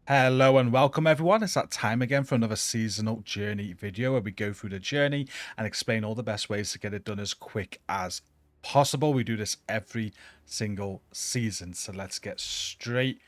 Hello and welcome everyone. It's that time again for another seasonal journey video where we go through the journey and explain all the best ways to get it done as quick as possible. We do this every single season. So let's get straight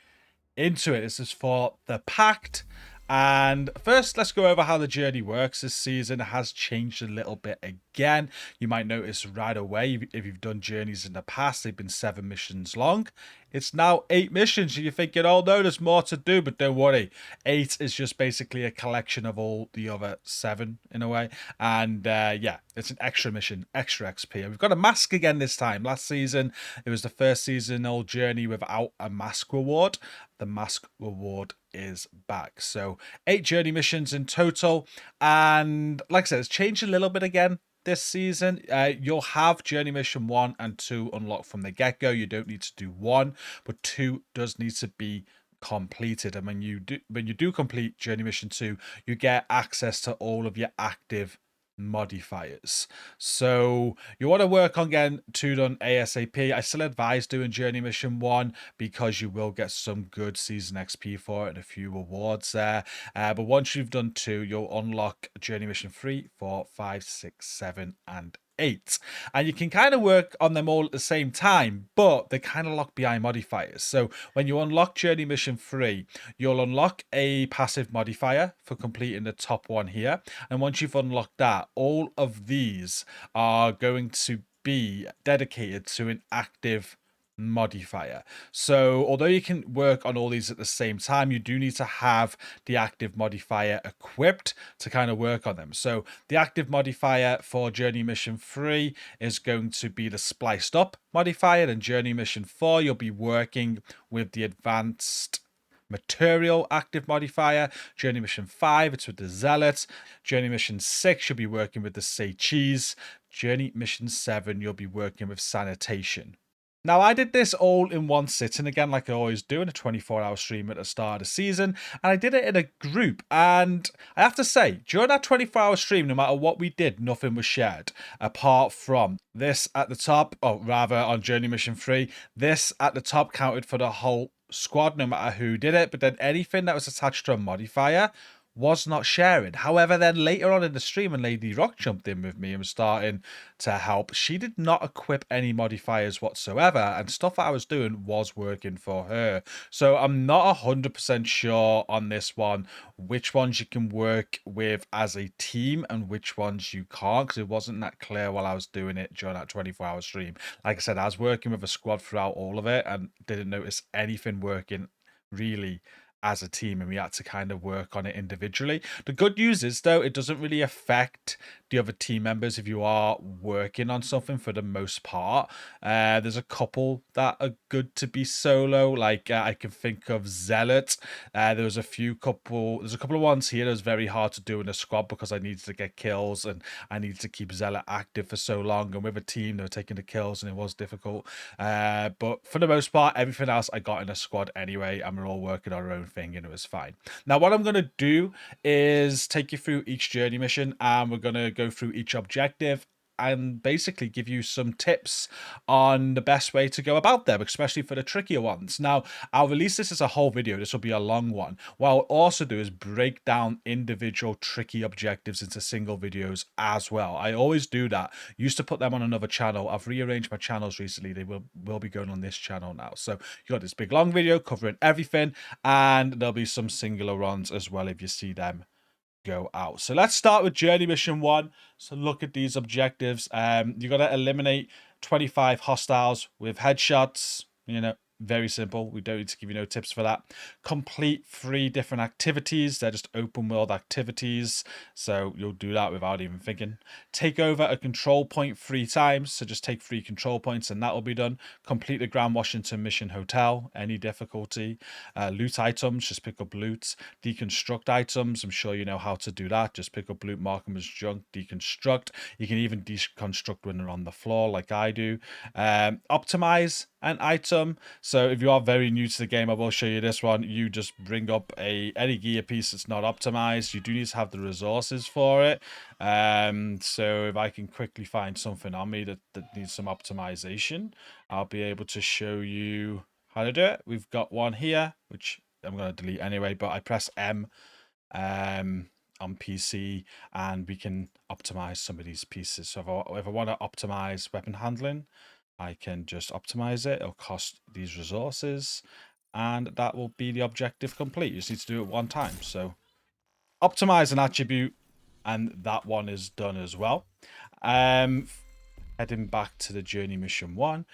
into it. This is for the Pact. And first, let's go over how the journey works this season. It has changed a little bit again. You might notice right away, if you've done journeys in the past, they've been 7 missions long. It's now 8 missions. So you're thinking, oh no, there's more to do, but don't worry. 8 is just basically a collection of all the other 7 in a way. And yeah, it's an extra mission, extra XP. And we've got a mask again this time. Last season, it was the first seasonal journey without a mask reward. The mask reward is back. So 8 journey missions in total. And like I said, it's changed a little bit again this season. You'll have journey mission 1 and 2 unlocked from the get-go. You don't need to do 1, but 2 does need to be completed. And when you do complete journey mission 2, you get access to all of your active modifiers. So you want to work on getting 2 done ASAP. I still advise doing journey mission 1 because you will get some good season XP for it and a few rewards there. But once you've done 2, you'll unlock journey mission 3, 4, 5, 6, 7, and 8. And you can kind of work on them all at the same time, but they're kind of locked behind modifiers. So when you unlock journey mission 3, you'll unlock a passive modifier for completing the top one here. And once you've unlocked that, all of these are going to be dedicated to an active modifier. So although you can work on all these at the same time, you do need to have the active modifier equipped to kind of work on them. So the active modifier for journey mission 3 is going to be the spliced up modifier, and journey mission 4 you'll be working with the advanced material active modifier. Journey mission 5, it's with the zealots. Journey mission 6, you'll be working with the say cheese. Journey mission 7, you'll be working with sanitation. Now, I did this all in one sitting again, like I always do in a 24-hour stream at the start of the season, and I did it in a group. And I have to say, during that 24-hour stream, no matter what we did, nothing was shared apart from this at the top, or rather on Journey Mission 3, this at the top counted for the whole squad, no matter who did it, but then anything that was attached to a modifier was not sharing. However, then later on in the stream, when Lady Rock jumped in with me and was starting to help, she did not equip any modifiers whatsoever, and stuff that I was doing was working for her. So I'm not 100% sure on this one which ones you can work with as a team and which ones you can't, because it wasn't that clear while I was doing it during that 24-hour stream. Like I said, I was working with a squad throughout all of it and didn't notice anything working really as a team, and we had to kind of work on it individually. The good news is, though, it doesn't really affect the other team members if you are working on something for the most part. There's a couple that are good to be solo, like I can think of Zealot. There's a couple of ones here that was very hard to do in a squad because I needed to get kills and I needed to keep Zealot active for so long, and with a team they were taking the kills and it was difficult. But for the most part, everything else I got in a squad anyway, and we're all working on our own thing and it was fine. Now what I'm going to do is take you through each journey mission, and we're going to go through each objective and basically give you some tips on the best way to go about them, especially for the trickier ones. Now, I'll release this as a whole video. This will be a long one. What I'll also do is break down individual tricky objectives into single videos as well. I always do that. Used to put them on another channel. I've rearranged my channels recently. They will be going on this channel now. So you got this big long video covering everything, and there'll be some singular runs as well if you see them go out. So let's start with journey mission 1. So look at these objectives. You got to eliminate 25 hostiles with headshots. Very simple. We don't need to give you no tips for that. Complete 3 different activities. They're just open world activities, so you'll do that without even thinking. Take over a control point 3 times, so just take 3 control points and that will be done. Complete the Grand Washington Mission Hotel, any difficulty. Loot items, just pick up loot. Deconstruct items, I'm sure you know how to do that. Just pick up loot, mark them as junk, deconstruct. You can even deconstruct when they're on the floor like I do. Optimize an item. So if you are very new to the game, I will show you this one. You just bring up any gear piece that's not optimized. You do need to have the resources for it. So if I can quickly find something on me that needs some optimization, I'll be able to show you how to do it. We've got one here, which I'm going to delete anyway, but I press M on PC and we can optimize some of these pieces. So if I want to optimize weapon handling, I can just optimize it. It'll cost these resources and that will be the objective complete. You just need to do it one time. So optimize an attribute and that one is done as well. Heading back to the journey mission 1.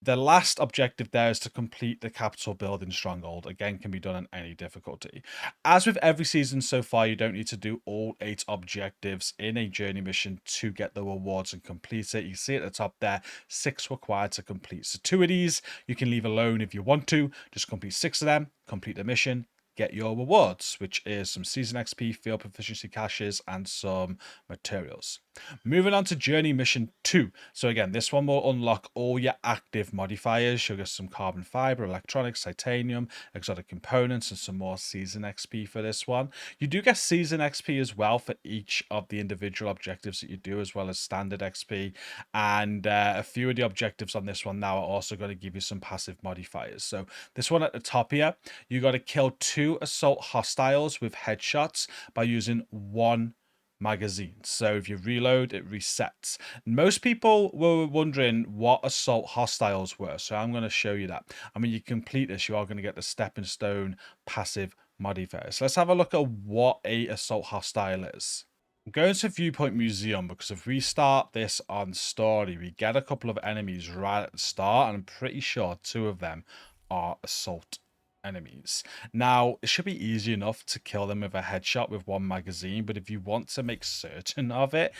The last objective there is to complete the capital building stronghold. Again, can be done on any difficulty. As with every season so far, you don't need to do all 8 objectives in a journey mission to get the rewards and complete it. You see at the top there, 6 required to complete. So 2 of these you can leave alone if you want to. Just complete 6 of them, complete the mission, get your rewards, which is some season XP, field proficiency caches, and some materials. Moving on to journey mission 2. So again, this one will unlock all your active modifiers. You'll get some carbon fiber, electronics, titanium, exotic components, and some more season XP for this one. You do get season XP as well for each of the individual objectives that you do, as well as standard XP. And a few of the objectives on this one now are also going to give you some passive modifiers. So this one at the top here, you got to kill 2 assault hostiles with headshots by using 1 magazine. So if you reload, it resets. Most people were wondering what assault hostiles were, so I'm going to show you that. And when you complete this, you are going to get the stepping stone passive modifier. So let's have a look at what a assault hostile is. I'm going to Viewpoint Museum because if we start this on story, we get a couple of enemies right at the start, and I'm pretty sure 2 of them are assault enemies. Now, it should be easy enough to kill them with a headshot with 1 magazine, but if you want to make certain of it,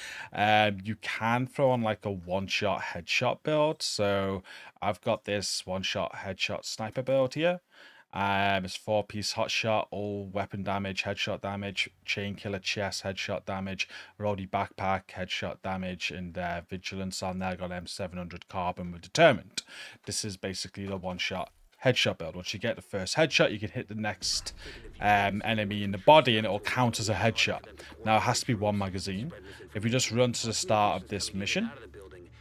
you can throw on like a one-shot headshot build. So I've got this one-shot headshot sniper build here. It's 4-piece hot shot, all weapon damage, headshot damage, chain killer chest, headshot damage, roadie backpack, headshot damage, and vigilance on there. Got M700 carbon with determined. This is basically the one-shot headshot build. Once you get the first headshot, you can hit the next enemy in the body and it will count as a headshot. Now it has to be 1 magazine. If you just run to the start of this mission,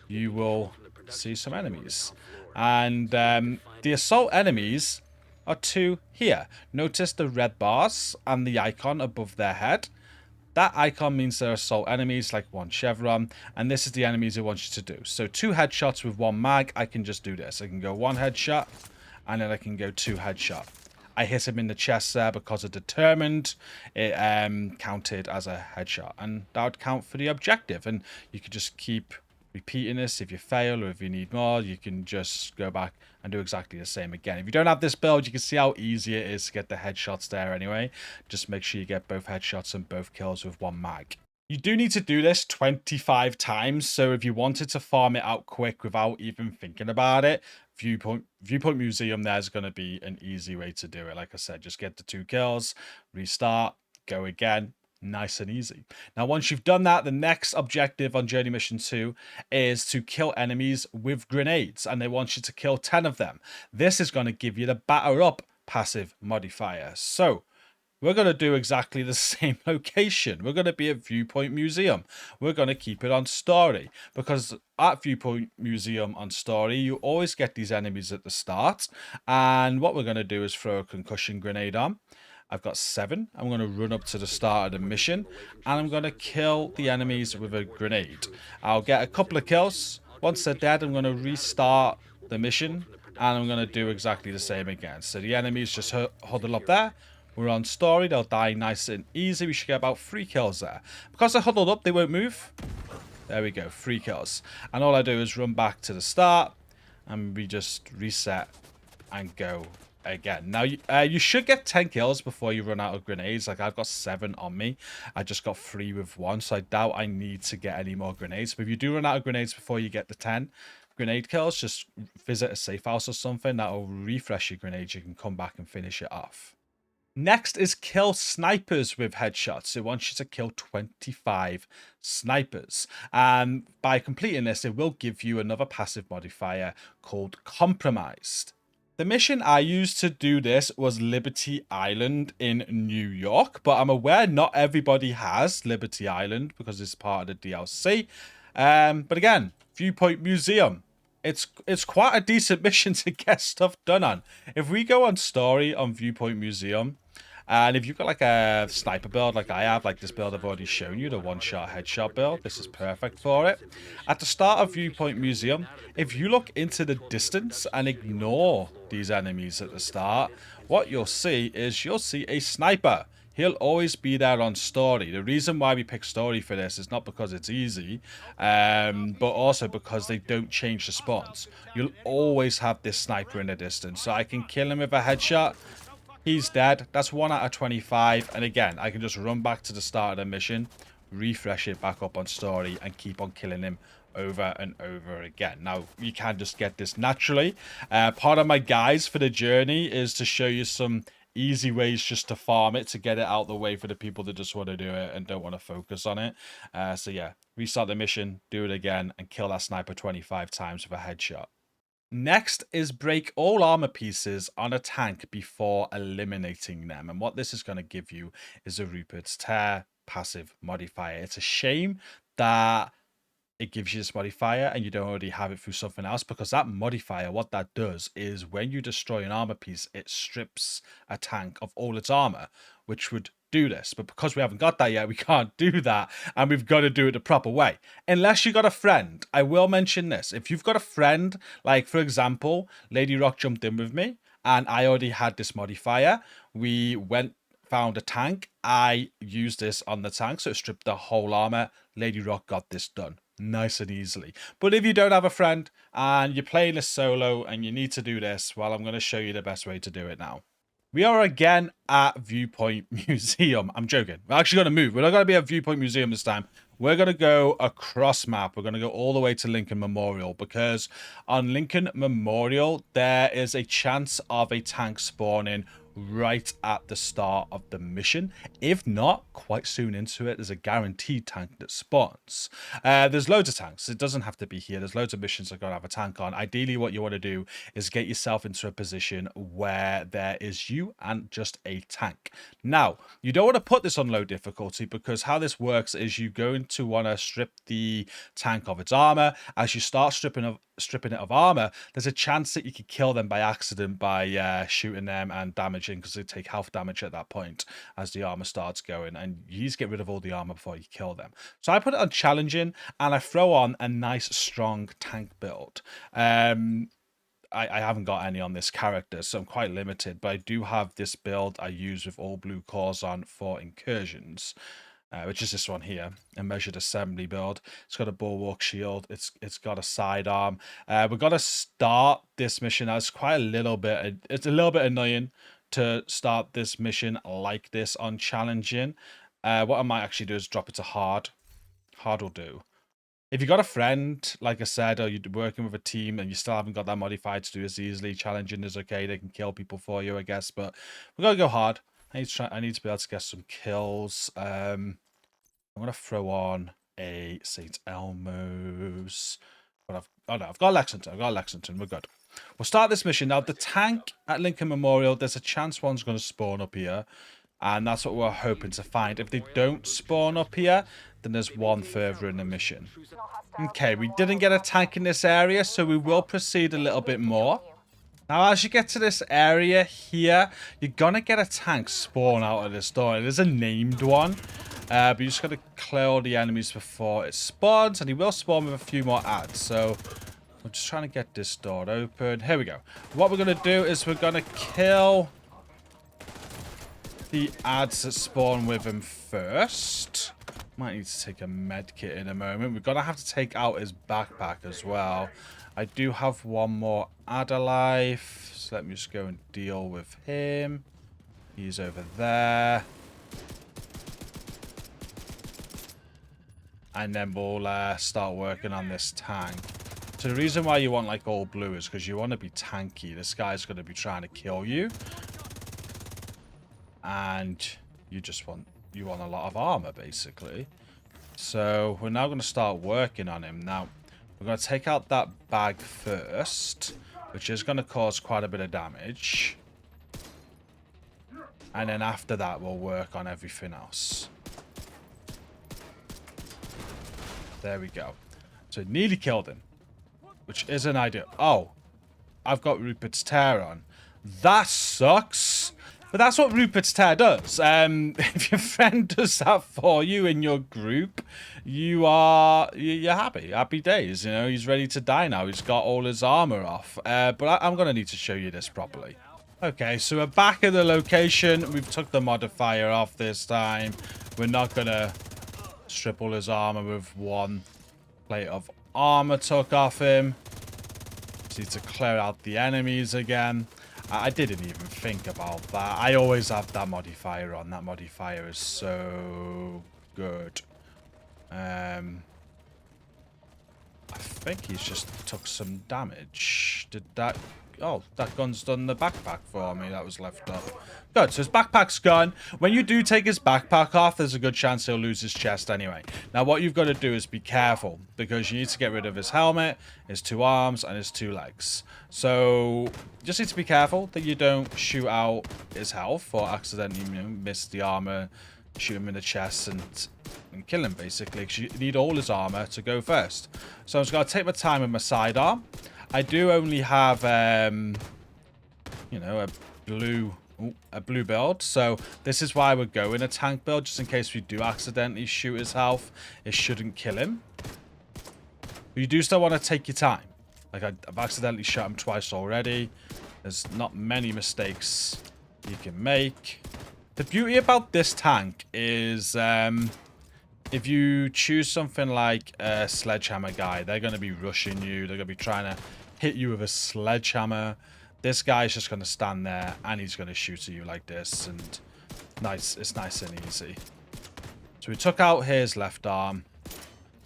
you will see some enemies. And the assault enemies are 2 here. Notice the red bars and the icon above their head. That icon means they're assault enemies, like 1 chevron, and this is the enemies it wants you to do. So 2 headshots with 1 mag, I can just do this. I can go 1 headshot, and then I can go 2 headshot. I hit him in the chest there because of determined. It counted as a headshot, and that would count for the objective. And you could just keep repeating this. If you fail or if you need more, you can just go back and do exactly the same again. If you don't have this build, you can see how easy it is to get the headshots there anyway. Just make sure you get both headshots and both kills with 1 mag. You do need to do this 25 times, so if you wanted to farm it out quick without even thinking about it, Viewpoint Museum there's going to be an easy way to do it. Like I said, just get the 2 kills, restart, go again. Nice and easy. Now, once you've done that, the next objective on Journey Mission 2 is to kill enemies with grenades, and they want you to kill 10 of them. This is going to give you the batter up passive modifier. So we're going to do exactly the same location. We're going to be at Viewpoint Museum. We're going to keep it on story because at Viewpoint Museum on story, you always get these enemies at the start. And what we're going to do is throw a concussion grenade on. I've got 7. I'm going to run up to the start of the mission and I'm going to kill the enemies with a grenade. I'll get a couple of kills. Once they're dead, I'm going to restart the mission and I'm going to do exactly the same again. So the enemies just huddle up there. We're on story. They'll die nice and easy. We should get about 3 kills there. Because they're huddled up, they won't move. There we go. 3 kills. And all I do is run back to the start and we just reset and go again. Now, you should get 10 kills before you run out of grenades. Like, I've got 7 on me. I just got 3 with 1, so I doubt I need to get any more grenades. But if you do run out of grenades before you get the 10 grenade kills, just visit a safe house or something. That'll refresh your grenades. You can come back and finish it off. Next is kill snipers with headshots. It wants you to kill 25 snipers. And by completing this, it will give you another passive modifier called Compromised. The mission I used to do this was Liberty Island in New York, but I'm aware not everybody has Liberty Island because it's part of the DLC. But again, Viewpoint Museum. it's quite a decent mission to get stuff done on. If we go on story on Viewpoint Museum, and if you've got like a sniper build like I have, like this build I've already shown you, the one-shot headshot build, this is perfect for it. At the start of Viewpoint Museum, if you look into the distance and ignore these enemies at the start, what you'll see is you'll see a sniper. He'll always be there on story. The reason why we pick story for this is not because it's easy, but also because they don't change the spawns. You'll always have this sniper in the distance. So I can kill him with a headshot. He's dead. That's 1 out of 25. And again, I can just run back to the start of the mission, refresh it back up on story, and keep on killing him over and over again. Now, you can just get this naturally. Part of my guides for the journey is to show you some easy ways just to farm it, to get it out the way for the people that just want to do it and don't want to focus on it. So yeah, restart the mission, do it again, and kill that sniper 25 times with a headshot. Next is break all armor pieces on a tank before eliminating them. And what this is going to give you is a Rupert's Tear passive modifier. It's a shame that it gives you this modifier and you don't already have it through something else, because that modifier, what that does is when you destroy an armor piece, it strips a tank of all its armor, which would do this. But because we haven't got that yet, we can't do that, and we've got to do it the proper way. Unless you got a friend. I will mention this. If you've got a friend, like for example, Lady Rock jumped in with me and I already had this modifier. We went, found a tank. I used this on the tank, so it stripped the whole armor. Lady Rock got this done nice and easily. But if you don't have a friend and you're playing this solo and you need to do this, well, I'm going to show you the best way to do it now. We are again at Viewpoint Museum. I'm joking. We're actually going to move. We're not going to be at Viewpoint Museum this time. We're going to go across map. We're going to go all the way to Lincoln Memorial, because on Lincoln Memorial, there is a chance of a tank spawning right at the start of the mission. If not, quite soon into it, there's a guaranteed tank that spawns. There's loads of tanks. It doesn't have to be here. There's loads of missions that are going to have a tank on. Ideally, what you want to do is get yourself into a position where there is you and just a tank. Now, you don't want to put this on low difficulty, because how this works is you're going to want to strip the tank of its armor. As you start stripping it of armor, there's a chance that you could kill them by accident by shooting them and damaging, because they take health damage at that point as the armor starts going, and you need to get rid of all the armor before you kill them. So I put it on challenging and I throw on a nice strong tank build. I haven't got any on this character, so I'm quite limited, but I do have this build I use with all blue cores on for incursions. Which is this one here, a measured assembly build. It's got a bulwark shield. It's got a sidearm. We're gonna start this mission. It's quite a little bit. It's a little bit annoying to start this mission like this on challenging. What I might actually do is drop it to hard. Hard will do. If you got a friend, like I said, or you're working with a team and you still haven't got that modified to do this easily, challenging is okay. They can kill people for you, I guess. But we're gonna go hard. I need to be able to get some kills. I'm gonna throw on a St. Elmo's. But I've got Lexington. I've got Lexington. We're good. We'll start this mission now. The tank at Lincoln Memorial. There's a chance one's going to spawn up here, and that's what we're hoping to find. If they don't spawn up here, then there's one further in the mission. Okay, we didn't get a tank in this area, so we will proceed a little bit more. Now, as you get to this area here, you're going to get a tank spawn out of this door. There's a named one, but you just got to clear all the enemies before it spawns, and he will spawn with a few more ads. So I'm just trying to get this door open. Here we go. What we're going to do is we're going to kill the ads that spawn with him first. Might need to take a med kit in a moment. We're going to have to take out his backpack as well. I do have one more ad alive, so let me just go and deal with him. He's over there. And then we'll start working on this tank. So the reason why you want like all blue is because you want to be tanky. This guy's going to be trying to kill you. And you just want a lot of armor, basically. So we're now going to start working on him. Now, we're going to take out that bag first, which is going to cause quite a bit of damage. And then after that, we'll work on everything else. There we go. So nearly killed him. which isn't ideal. Oh, I've got Rupert's Tear on. That sucks. But that's what Rupert's Tear does. If your friend does that for you in your group, you're happy. Happy days. You know, he's ready to die now. He's got all his armor off. But I'm going to need to show you this properly. Okay, so we're back at the location. We've took the modifier off this time. We're not going to strip all his armor with one plate of armor took off him. Just need to clear out the enemies again. I didn't even think about that. I always have that modifier on. That modifier is so good. I think he's just took some damage. Did that... Oh, that gun's done the backpack for me. That was left up. Good, so his backpack's gone. When you do take his backpack off, there's a good chance he'll lose his chest anyway. Now, what you've got to do is be careful, because you need to get rid of his helmet, his 2 arms, and his 2 legs. So, just need to be careful that you don't shoot out his health, or accidentally, you know, miss the armor, shoot him in the chest, and kill him, basically, because you need all his armor to go first. So, I'm just going to take my time with my sidearm. I do only have, you know, a blue build. So this is why we're going a tank build, just in case we do accidentally shoot his health. It shouldn't kill him. But you do still want to take your time. Like, I've accidentally shot him twice already. There's not many mistakes you can make. The beauty about this tank is... if you choose something like a sledgehammer guy, they're going to be rushing you. They're going to be trying to hit you with a sledgehammer. This guy's just going to stand there and he's going to shoot at you like this. And it's nice and easy. So we took out his left arm.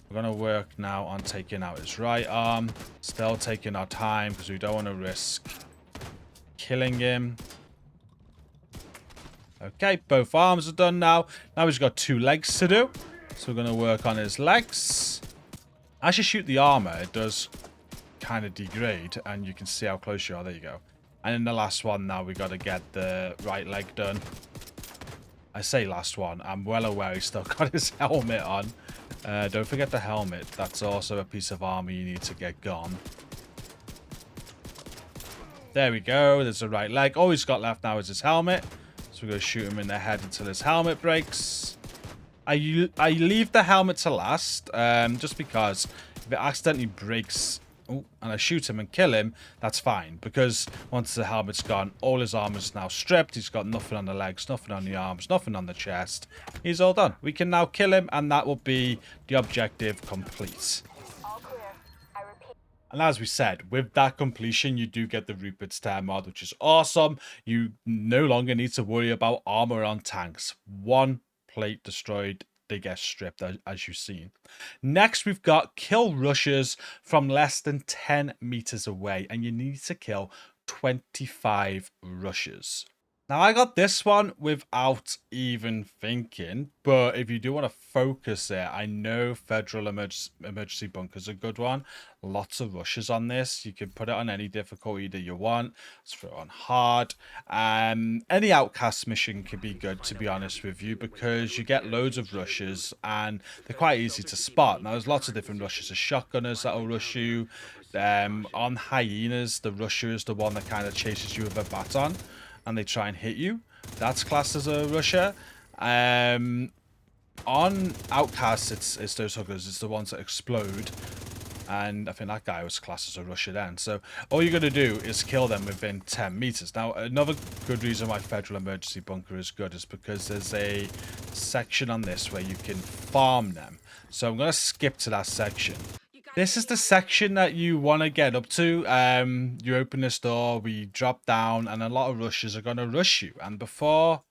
We're going to work now on taking out his right arm. Still taking our time because we don't want to risk killing him. Okay, both arms are done now. Now he's got 2 legs to do. So we're going to work on his legs. As you shoot the armor, it does kind of degrade. And you can see how close you are. There you go. And in the last one now, we got to get the right leg done. I say last one. I'm well aware he's still got his helmet on. Don't forget the helmet. That's also a piece of armor you need to get gone. There we go. There's the right leg. All he's got left now is his helmet. So we're going to shoot him in the head until his helmet breaks. I leave the helmet to last, just because if it accidentally breaks, and I shoot him and kill him, that's fine. Because once the helmet's gone, all his armor's now stripped. He's got nothing on the legs, nothing on the arms, nothing on the chest. He's all done. We can now kill him, and that will be the objective complete. All clear. I repeat. And as we said, with that completion, you do get the Rupert's Tear mod, which is awesome. You no longer need to worry about armor on tanks. 1 plate destroyed, they get stripped, as you've seen. Next, we've got kill rushers from less than 10 meters away, and you need to kill 25 rushers. Now, I got this one without even thinking, but if you do want to focus it, I know Federal Emergency Bunker's a good one. Lots of rushes on this. You can put it on any difficulty that you want. Let's throw it on hard. Any Outcast mission can be good, to be honest with you, because you get loads of rushes and they're quite easy to spot. Now, there's lots of different rushes. There's shotgunners that'll rush you. On hyenas, the rusher is the one that kind of chases you with a baton and they try and hit you. That's classed as a rusher. On Outcasts, it's those hookers. It's the ones that explode. And I think that guy was classed as a rusher then. So all you're going to do is kill them within 10 meters. Now, another good reason why Federal Emergency Bunker is good is because there's a section on this where you can farm them. So I'm going to skip to that section. This is the section that you want to get up to. You open this door, we drop down, and a lot of rushers are going to rush you. And before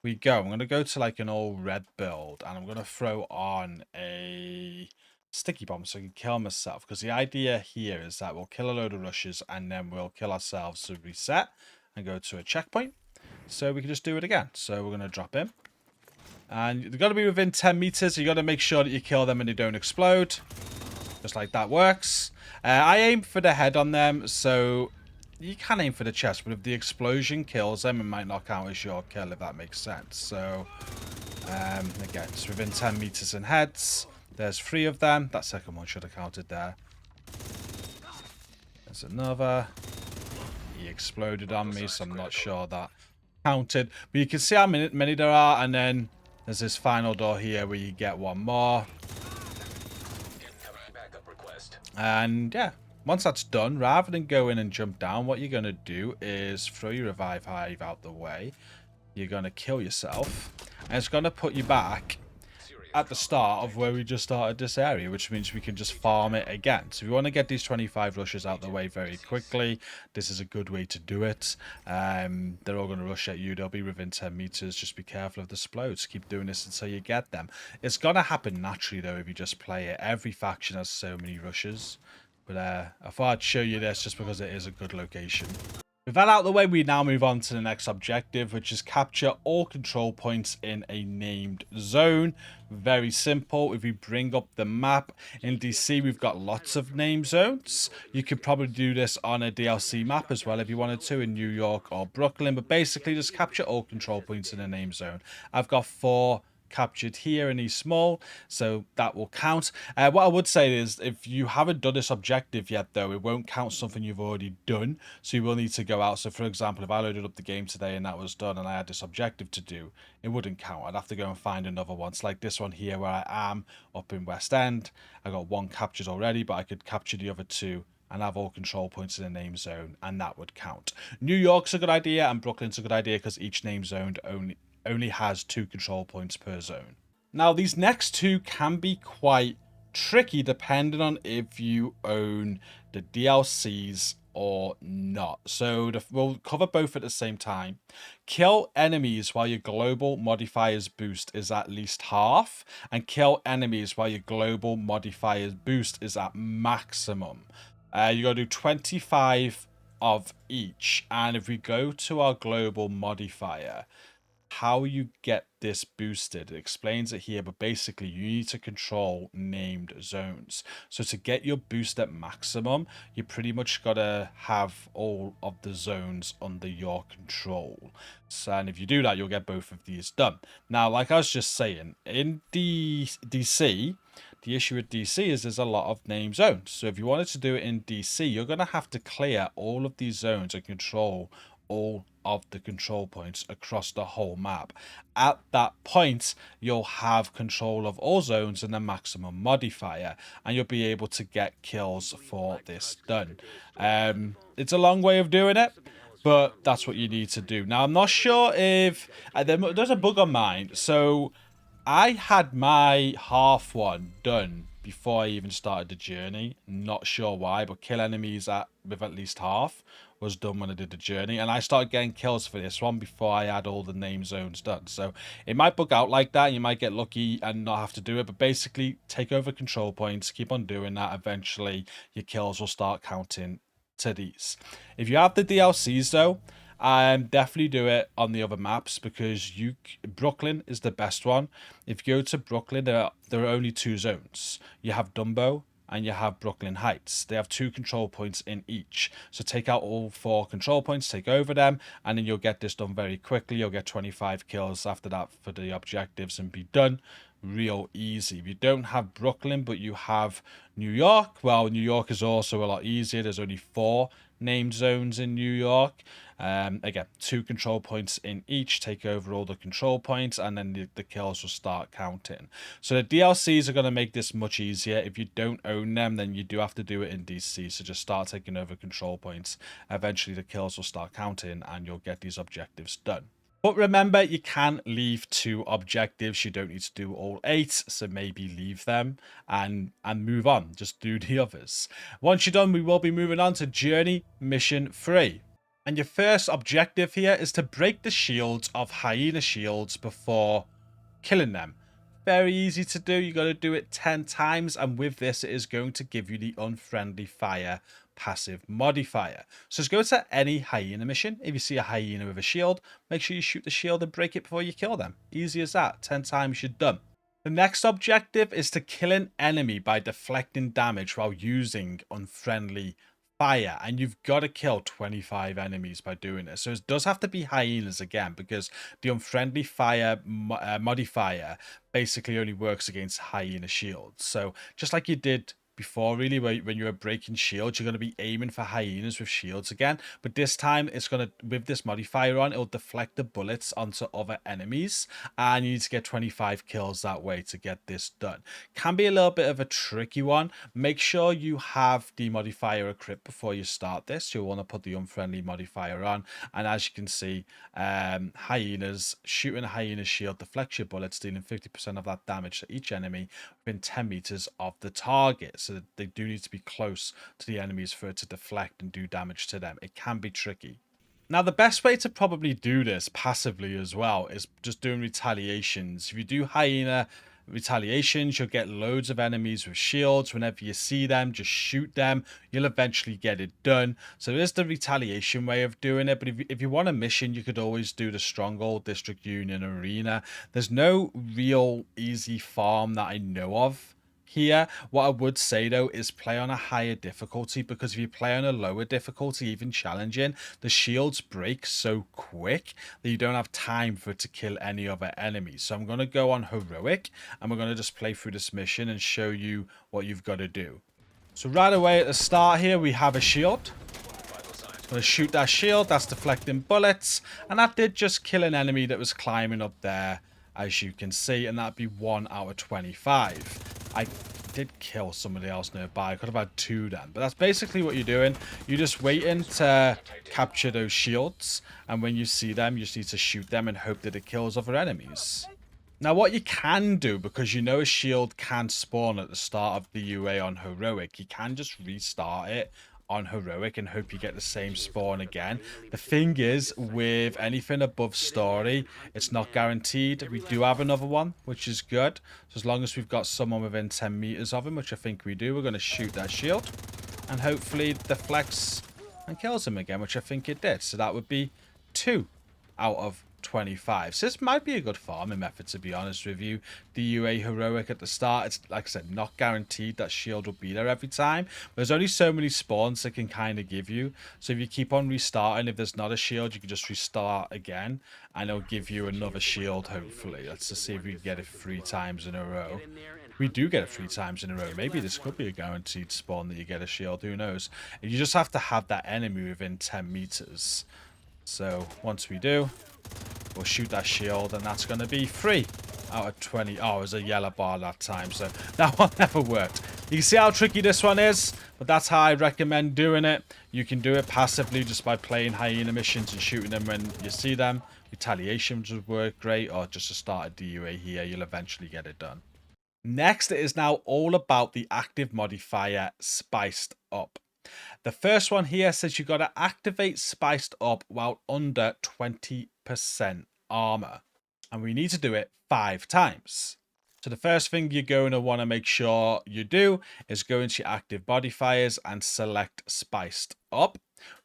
we go, I'm going to go to like an all red build, and I'm going to throw on a sticky bomb so I can kill myself. Because the idea here is that we'll kill a load of rushers, and then we'll kill ourselves to reset and go to a checkpoint. So we can just do it again. So we're going to drop in. And they've got to be within 10 meters. So you got to make sure that you kill them and they don't explode. Just like that works. I aim for the head on them, so you can aim for the chest, but if the explosion kills them, it might not count as your kill, if that makes sense. So, again, it's within 10 meters in heads. There's 3 of them. That second one should have counted there. There's another. He exploded on me, so I'm not sure that counted. But you can see how many there are, and then there's this final door here where you get one more. And yeah, once that's done, rather than go in and jump down, what you're going to do is throw your revive hive out the way. You're going to kill yourself, and it's going to put you back at the start of where we just started this area, which means we can just farm it again. So if you want to get these 25 rushes out the way very quickly, this is a good way to do it. They're all going to rush at you. They'll be within 10 meters. Just be careful of the explodes. Keep doing this until you get them. It's going to happen naturally, though, if you just play it. Every faction has so many rushes. But I thought I'd show you this just because it is a good location. With that out of the way, we now move on to the next objective, which is capture all control points in a named zone. Very simple. If we bring up the map, in DC, we've got lots of named zones. You could probably do this on a DLC map as well if you wanted to, in New York or Brooklyn. But basically, just capture all control points in a named zone. I've got 4 captured here in East Small, so that will count. What I would say is, if you haven't done this objective yet, though, it won't count something you've already done, so you will need to go out. So for example, if I loaded up the game today and that was done and I had this objective to do, it wouldn't count. I'd have to go and find another one. It's like this one here where I am up in West End. I got 1 captured already, but I could capture the other 2 and have all control points in a name zone, and that would count. New York's a good idea and Brooklyn's a good idea because each name zone only has 2 control points per zone. Now, these next 2 can be quite tricky depending on if you own the DLCs or not. So we'll cover both at the same time. Kill enemies while your global modifiers boost is at least half, and kill enemies while your global modifiers boost is at maximum. You got to do 25 of each, and if we go to our global modifier, how you get this boosted, it explains it here, but basically you need to control named zones. So to get your boost at maximum, you pretty much gotta have all of the zones under your control. So, and if you do that, you'll get both of these done. Now, like I was just saying, in DC, the issue with DC is there's a lot of named zones. So if you wanted to do it in DC, you're gonna have to clear all of these zones and control all of the control points across the whole map. At that point, you'll have control of all zones and the maximum modifier, and you'll be able to get kills for this done. It's a long way of doing it, but that's what you need to do. Now, I'm not sure if there's a bug on mine. So I had my half one done before I even started the journey. Not sure why, but kill enemies with at least half was done when I did the journey, and I started getting kills for this one before I had all the name zones done. So it might bug out like that. You might get lucky and not have to do it, but basically take over control points, keep on doing that. Eventually your kills will start counting to these. If you have the DLCs though, definitely do it on the other maps, because Brooklyn is the best one. If you go to Brooklyn, there are only 2 zones. You have Dumbo and you have Brooklyn Heights. They have 2 control points in each. So take out all 4 control points, take over them, and then you'll get this done very quickly. You'll get 25 kills after that for the objectives and be done real easy. If you don't have Brooklyn but you have New York, well, New York is also a lot easier. There's only 4 named zones in New York. Again, 2 control points in each, take over all the control points, and then the kills will start counting. So the DLCs are going to make this much easier. If you don't own them, then you do have to do it in DC. So just start taking over control points. Eventually the kills will start counting and you'll get these objectives done. But remember, you can leave 2 objectives. You don't need to do all 8, so maybe leave them and move on. Just do the others. Once you're done, we will be moving on to Journey Mission 3. And your first objective here is to break the shields of hyena shields before killing them. Very easy to do. You got to do it 10 times, and with this, it is going to give you the unfriendly fire passive modifier. So just go to any hyena mission. If you see a hyena with a shield, make sure you shoot the shield and break it before you kill them. Easy as that. 10 times you're done. The next objective is to kill an enemy by deflecting damage while using unfriendly fire, and you've got to kill 25 enemies by doing this. So it does have to be hyenas again, because the unfriendly fire modifier basically only works against hyena shields. So just like you did before, really, where when you were breaking shields, you're going to be aiming for hyenas with shields again. But this time, it's going to, with this modifier on, it'll deflect the bullets onto other enemies. And you need to get 25 kills that way to get this done. Can be a little bit of a tricky one. Make sure you have the modifier equipped before you start this. You'll want to put the unfriendly modifier on. And as you can see, hyenas, shooting a hyena's shield deflects your bullets, dealing 50% of that damage to each enemy within 10 meters of the target. So they do need to be close to the enemies for it to deflect and do damage to them. It can be tricky. Now, the best way to probably do this passively as well is just doing retaliations. If you do hyena retaliations, you'll get loads of enemies with shields. Whenever you see them, just shoot them. You'll eventually get it done. So there's the retaliation way of doing it. But if you want a mission, you could always do the Stronghold, District Union, Arena. There's no real easy farm that I know of here. What I would say though is play on a higher difficulty, because if you play on a lower difficulty, even challenging, the shields break so quick that you don't have time for it to kill any other enemies. So I'm going to go on heroic, and we're going to just play through this mission and show you what you've got to do. So right away at the start here, we have a shield. I'm going to shoot that shield. That's deflecting bullets, and that did just kill an enemy that was climbing up there, as you can see, and that'd be 1 out of 25. I did kill somebody else nearby. I could have had 2 then. But that's basically what you're doing. You're just waiting to capture those shields. And when you see them, you just need to shoot them and hope that it kills other enemies. Now, what you can do, because you know a shield can spawn at the start of the UA on heroic, you can just restart it on heroic and hope you get the same spawn again. The thing is, with anything above story, it's not guaranteed. We do have another one, which is good. So as long as we've got someone within 10 meters of him, which I think we do, we're going to shoot that shield and hopefully it deflects and kills him again, which I think it did. So that would be 2 out of 25. So this might be a good farming method, to be honest with you. The UA heroic at the start, it's like I said, not guaranteed that shield will be there every time. There's only so many spawns they can kind of give you. So if you keep on restarting, if there's not a shield, you can just restart again and it'll give you another shield, hopefully. Let's just see if we can get it 3 times in a row. If we do get it 3 times in a row, maybe this could be a guaranteed spawn that you get a shield, who knows. And you just have to have that enemy within 10 meters. So once we do, we'll shoot that shield, and that's going to be 3 out of 20. Oh, it was a yellow bar that time, so that one never worked. You can see how tricky this one is, but that's how I recommend doing it. You can do it passively just by playing hyena missions and shooting them when you see them. Retaliations would work great, or just to start a DUA here, you'll eventually get it done. Next, it is now all about the active modifier spiced up. The first one here says you got to activate spiced up while under 20% armor. And we need to do it 5 times. So the first thing you're going to want to make sure you do is go into your active modifiers and select spiced up.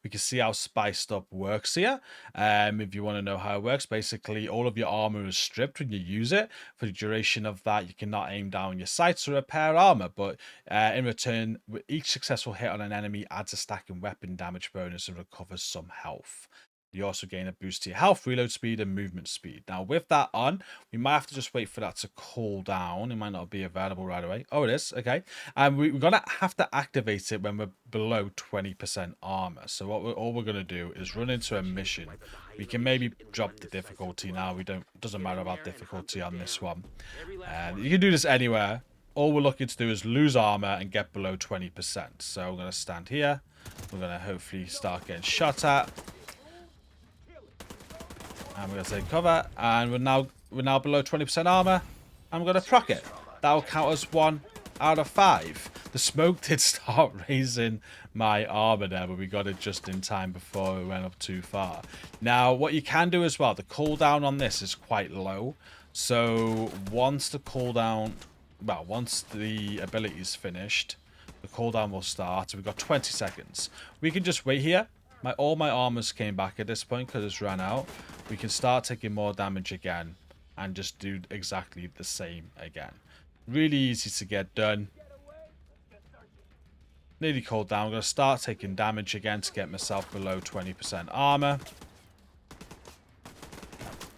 We can see how spiced up works here. If you want to know how it works, basically all of your armor is stripped when you use it. For the duration of that, you cannot aim down your sights or repair armor, but in return, with each successful hit on an enemy adds a stack in weapon damage bonus and recovers some health. You also gain a boost to your health, reload speed, and movement speed. Now, with that on, we might have to just wait for that to cool down. It might not be available right away. Oh, it is. Okay. And we're going to have to activate it when we're below 20% armor. So all we're going to do is run into a mission. We can maybe drop the difficulty now. Doesn't matter about difficulty on this one. You can do this anywhere. All we're looking to do is lose armor and get below 20%. So we're going to stand here. We're going to hopefully start getting shot at. And we're going to take cover, and we're now below 20% armor. I'm going to proc it. That will count as 1 out of 5. The smoke did start raising my armor there, but we got it just in time before it went up too far. Now, what you can do as well, the cooldown on this is quite low. So once the cooldown, well, once the ability is finished, the cooldown will start. We've got 20 seconds. We can just wait here. All my armors came back at this point because it's ran out. We can start taking more damage again and just do exactly the same again. Really easy to get done. Nearly cooled down. I'm going to start taking damage again to get myself below 20% armor.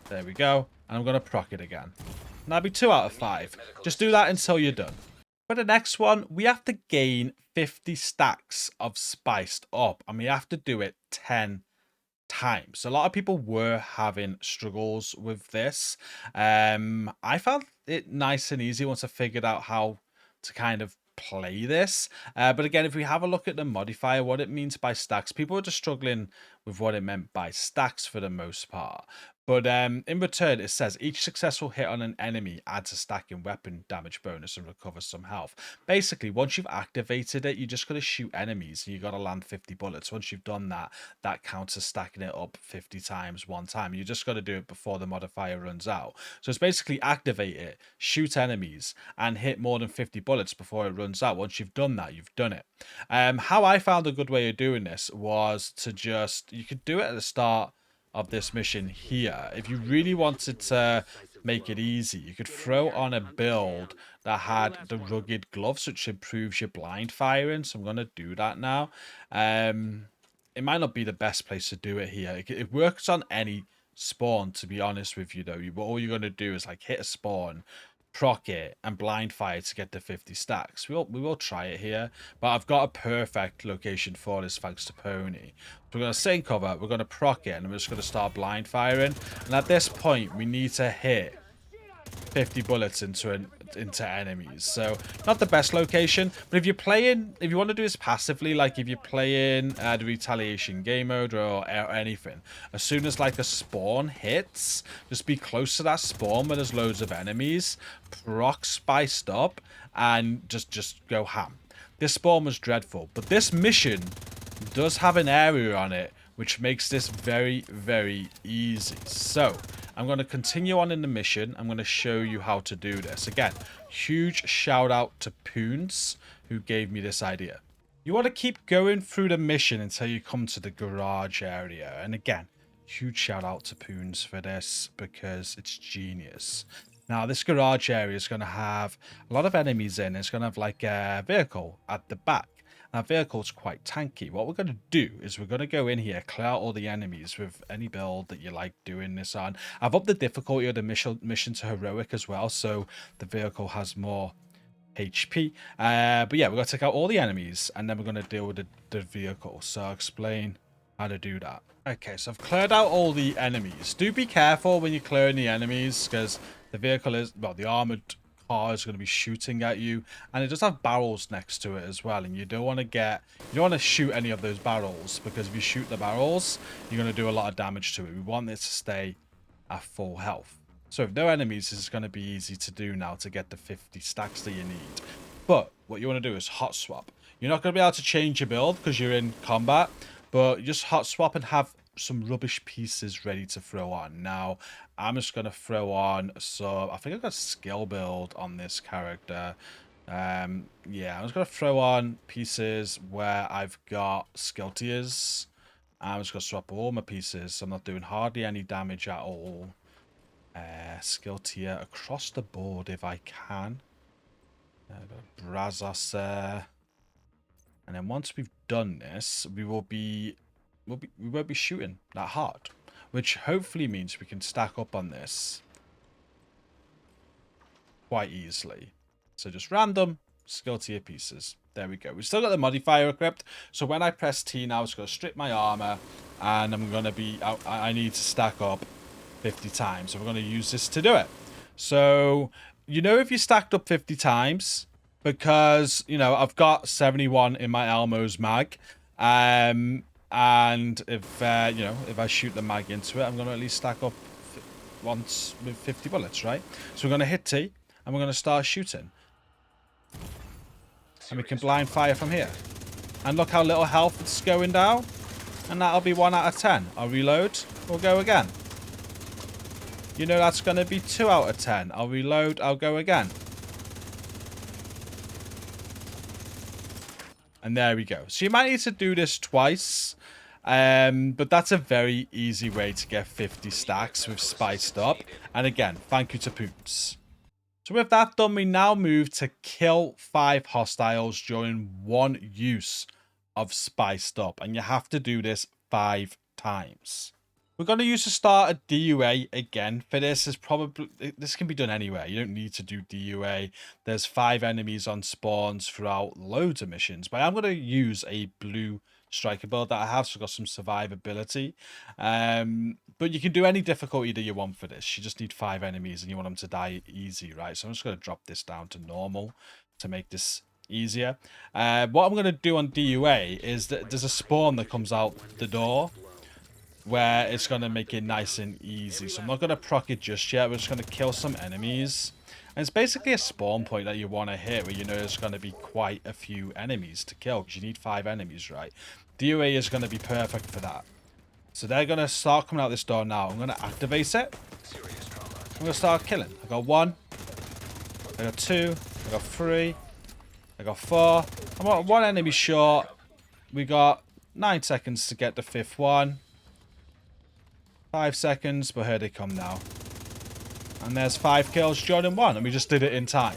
There we go. And I'm going to proc it again. And that'll be 2 out of 5. Just do that until you're done. For the next one, we have to gain 50 stacks of spiced up, and we have to do it 10 times. A lot of people were having struggles with this. I found it nice and easy once I figured out how to kind of play this. But again, if we have a look at the modifier, what it means by stacks, people are just struggling with what it meant by stacks for the most part. But in return, it says each successful hit on an enemy adds a stack in weapon damage bonus and recovers some health. Basically, once you've activated it, you just got to shoot enemies and you got to land 50 bullets. Once you've done that, that counts as stacking it up 50 times one time. You just got to do it before the modifier runs out. So it's basically activate it, shoot enemies, and hit more than 50 bullets before it runs out. Once you've done that, you've done it. How I found a good way of doing this was to just, you could do it at the start of this mission here. If you really wanted to make it easy, you could throw on a build that had the rugged gloves, which improves your blind firing. So I'm going to do that now. It might not be the best place to do it here. It works on any spawn, to be honest with you, though. All you're going to do is like hit a spawn, proc it, and blind fire to get the 50 stacks. We will try it here, but I've got a perfect location for this thanks to Pony. So we're going to sit in cover, we're going to proc it, and we're just going to start blind firing. And at this point, we need to hit 50 bullets into enemies. So not the best location, but if you want to do this passively, like if you're playing the retaliation game mode or anything, as soon as like a spawn hits, just be close to that spawn where there's loads of enemies, proc spiced up, and just go ham. This spawn was dreadful, but this mission does have an area on it which makes this very, very easy. So I'm going to continue on in the mission. I'm going to show you how to do this. Again, huge shout out to Poons who gave me this idea. You want to keep going through the mission until you come to the garage area. And again, huge shout out to Poons for this because it's genius. Now, this garage area is going to have a lot of enemies in. It's going to have like a vehicle at the back. Our vehicle's quite tanky. What we're going to do is we're going to go in here, clear out all the enemies with any build that you like doing this on. I've upped the difficulty of the mission to heroic as well, so the vehicle has more HP. But yeah, we're going to take out all the enemies, and then we're going to deal with the vehicle. So I'll explain how to do that. Okay, so I've cleared out all the enemies. Do be careful when you're clearing the enemies, because the vehicle is, well, the armored car is going to be shooting at you, and it does have barrels next to it as well, and you don't want to shoot any of those barrels, because if you shoot the barrels, you're going to do a lot of damage to it. We want it to stay at full health. So if no enemies, this is going to be easy to do now to get the 50 stacks that you need. But what you want to do is hot swap. You're not going to be able to change your build because you're in combat, but you just hot swap and have some rubbish pieces ready to throw on. Now, I'm just going to throw on some, I think I've got skill build on this character. Yeah, I'm just going to throw on pieces where I've got skill tiers. I'm just going to swap all my pieces. So I'm not doing hardly any damage at all. Skill tier across the board if I can. Brazos there. And then once we've done this, we won't be shooting that hard, which hopefully means we can stack up on this quite easily. So just random skill tier pieces. There we go. We've still got the modifier equipped, so when I press T now, it's going to strip my armor, and I'm going to be I need to stack up 50 times. So we're going to use this to do it. So if you stacked up 50 times, because I've got 71 in my Elmo's mag, and if if I shoot the mag into it, I'm going to at least stack up once with 50 bullets, right? So we're going to hit T, and we're going to start shooting, and we can blind fire from here. And look how little health it's going down, and that'll be 1 out of 10. I'll reload. We'll go again. That's going to be 2 out of 10. I'll reload. I'll go again. And there we go. So you might need to do this twice. But that's a very easy way to get 50 stacks with spiced up. And again, thank you to Poons. So with that done, we now move to kill 5 hostiles during 1 use of spiced up. And you have to do this 5 times. We're going to use the starter DUA again for this. This can be done anywhere. You don't need to do DUA. There's 5 enemies on spawns throughout loads of missions. But I'm going to use a blue striker build that I have, so I've got some survivability. But you can do any difficulty that you want for this. You just need 5 enemies and you want them to die easy, right? So I'm just going to drop this down to normal to make this easier. What I'm going to do on DUA is that there's a spawn that comes out the door where it's going to make it nice and easy. So I'm not going to proc it just yet. We're just going to kill some enemies. And it's basically a spawn point that you want to hit where you know there's going to be quite a few enemies to kill because you need 5 enemies, right? DUA is going to be perfect for that. So they're going to start coming out this door now. I'm going to activate it. I'm going to start killing. I got 1. I got 2. I got 3. I got 4. I'm 1 enemy short. We got 9 seconds to get the 5th one. 5 seconds, but here they come now. And there's 5 kills, joining 1, and we just did it in time.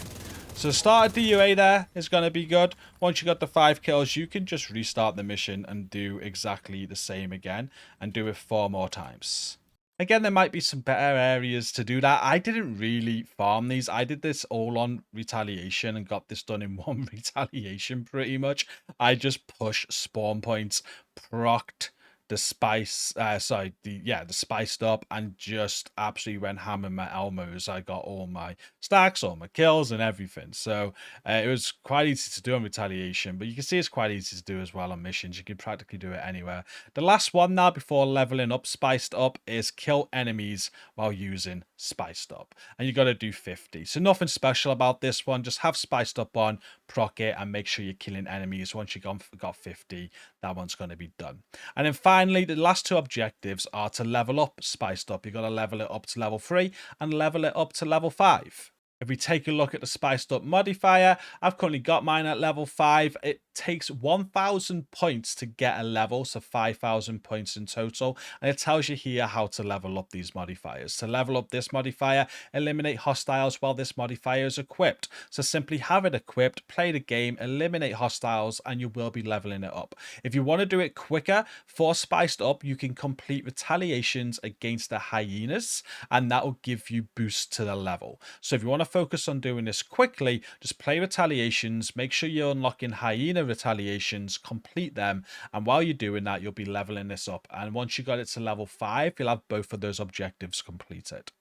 So start a DUA there is going to be good. Once you got the 5 kills, you can just restart the mission and do exactly the same again, and do it 4 more times. Again, there might be some better areas to do that. I didn't really farm these. I did this all on retaliation and got this done in 1 retaliation pretty much. I just pushed spawn points, procced the spice, the spiced up, and just absolutely went ham in my Elmos. I got all my stacks, all my kills, and everything. So it was quite easy to do on retaliation, but you can see it's quite easy to do as well on missions. You can practically do it anywhere. The last one now before leveling up spiced up is kill enemies while using spiced up, and you got to do 50. So nothing special about this one. Just have spiced up on, proc it, and make sure you're killing enemies. Once you got 50, that one's going to be done. And then finally, the last 2 objectives are to level up spiced up. You've got to level it up to level 3 and level it up to level 5. If we take a look at the spiced up modifier, I've currently got mine at level 5. It takes 1,000 points to get a level, so 5,000 points in total. And it tells you here how to level up these modifiers. To level up this modifier, eliminate hostiles while this modifier is equipped. So simply have it equipped, play the game, eliminate hostiles, and you will be leveling it up. If you want to do it quicker, for spiced up, you can complete retaliations against the hyenas, and that will give you boost to the level. So if you want to focus on doing this quickly, just play retaliations, make sure you're unlocking hyena retaliations, complete them, and while you're doing that, you'll be leveling this up. And once you got it to level 5, you'll have both of those objectives completed.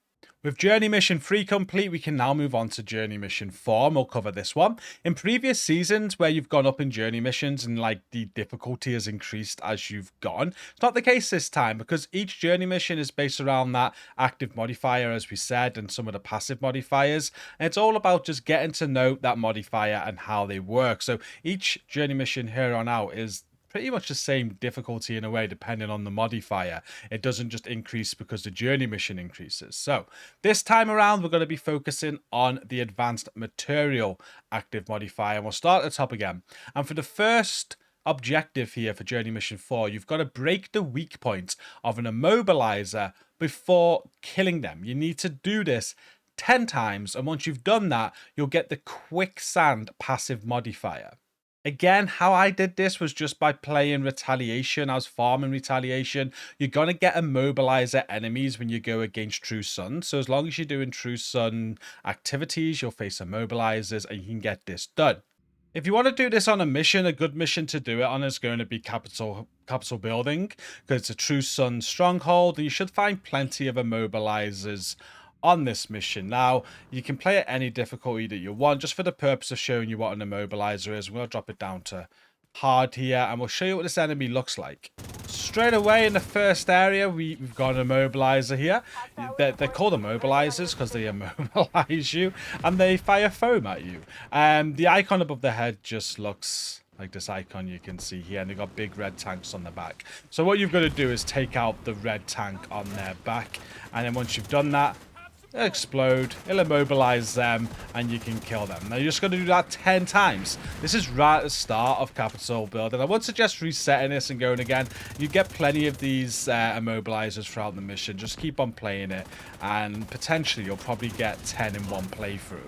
With Journey Mission 3 complete, we can now move on to Journey Mission 4, and we'll cover this one. In previous seasons where you've gone up in Journey Missions and like the difficulty has increased as you've gone, it's not the case this time because each Journey Mission is based around that active modifier, as we said, and some of the passive modifiers. And it's all about just getting to know that modifier and how they work. So each Journey Mission here on out is pretty much the same difficulty in a way, depending on the modifier. It doesn't just increase because the journey mission increases. So this time around, we're going to be focusing on the advanced material active modifier. We'll start at the top again. And for the first objective here for Journey Mission 4, you've got to break the weak point of an immobilizer before killing them. You need to do this 10 times, and once you've done that, you'll get the quicksand passive modifier. Again, how I did this was just by playing retaliation. I was farming retaliation. You're going to get immobilizer enemies when you go against True Sun. So as long as you're doing True Sun activities, you'll face immobilizers and you can get this done. If you want to do this on a mission, a good mission to do it on is going to be capital building, because it's a True Sun stronghold, and you should find plenty of immobilizers on this mission. Now, you can play at any difficulty that you want, just for the purpose of showing you what an immobilizer is. We'll drop it down to hard here, and we'll show you what this enemy looks like. Straight away in the first area, we've got an immobilizer here. They're called immobilizers because they immobilize you, and they fire foam at you. The icon above the head just looks like this icon you can see here, and they've got big red tanks on the back. So what you've got to do is take out the red tank on their back, and then once you've done that, they'll explode, it'll immobilize them, and you can kill them. Now, you're just going to do that 10 times. This is right at the start of capital building. I would suggest resetting this and going again. You get plenty of these immobilizers throughout the mission. Just keep on playing it, and potentially you'll probably get 10 in one playthrough.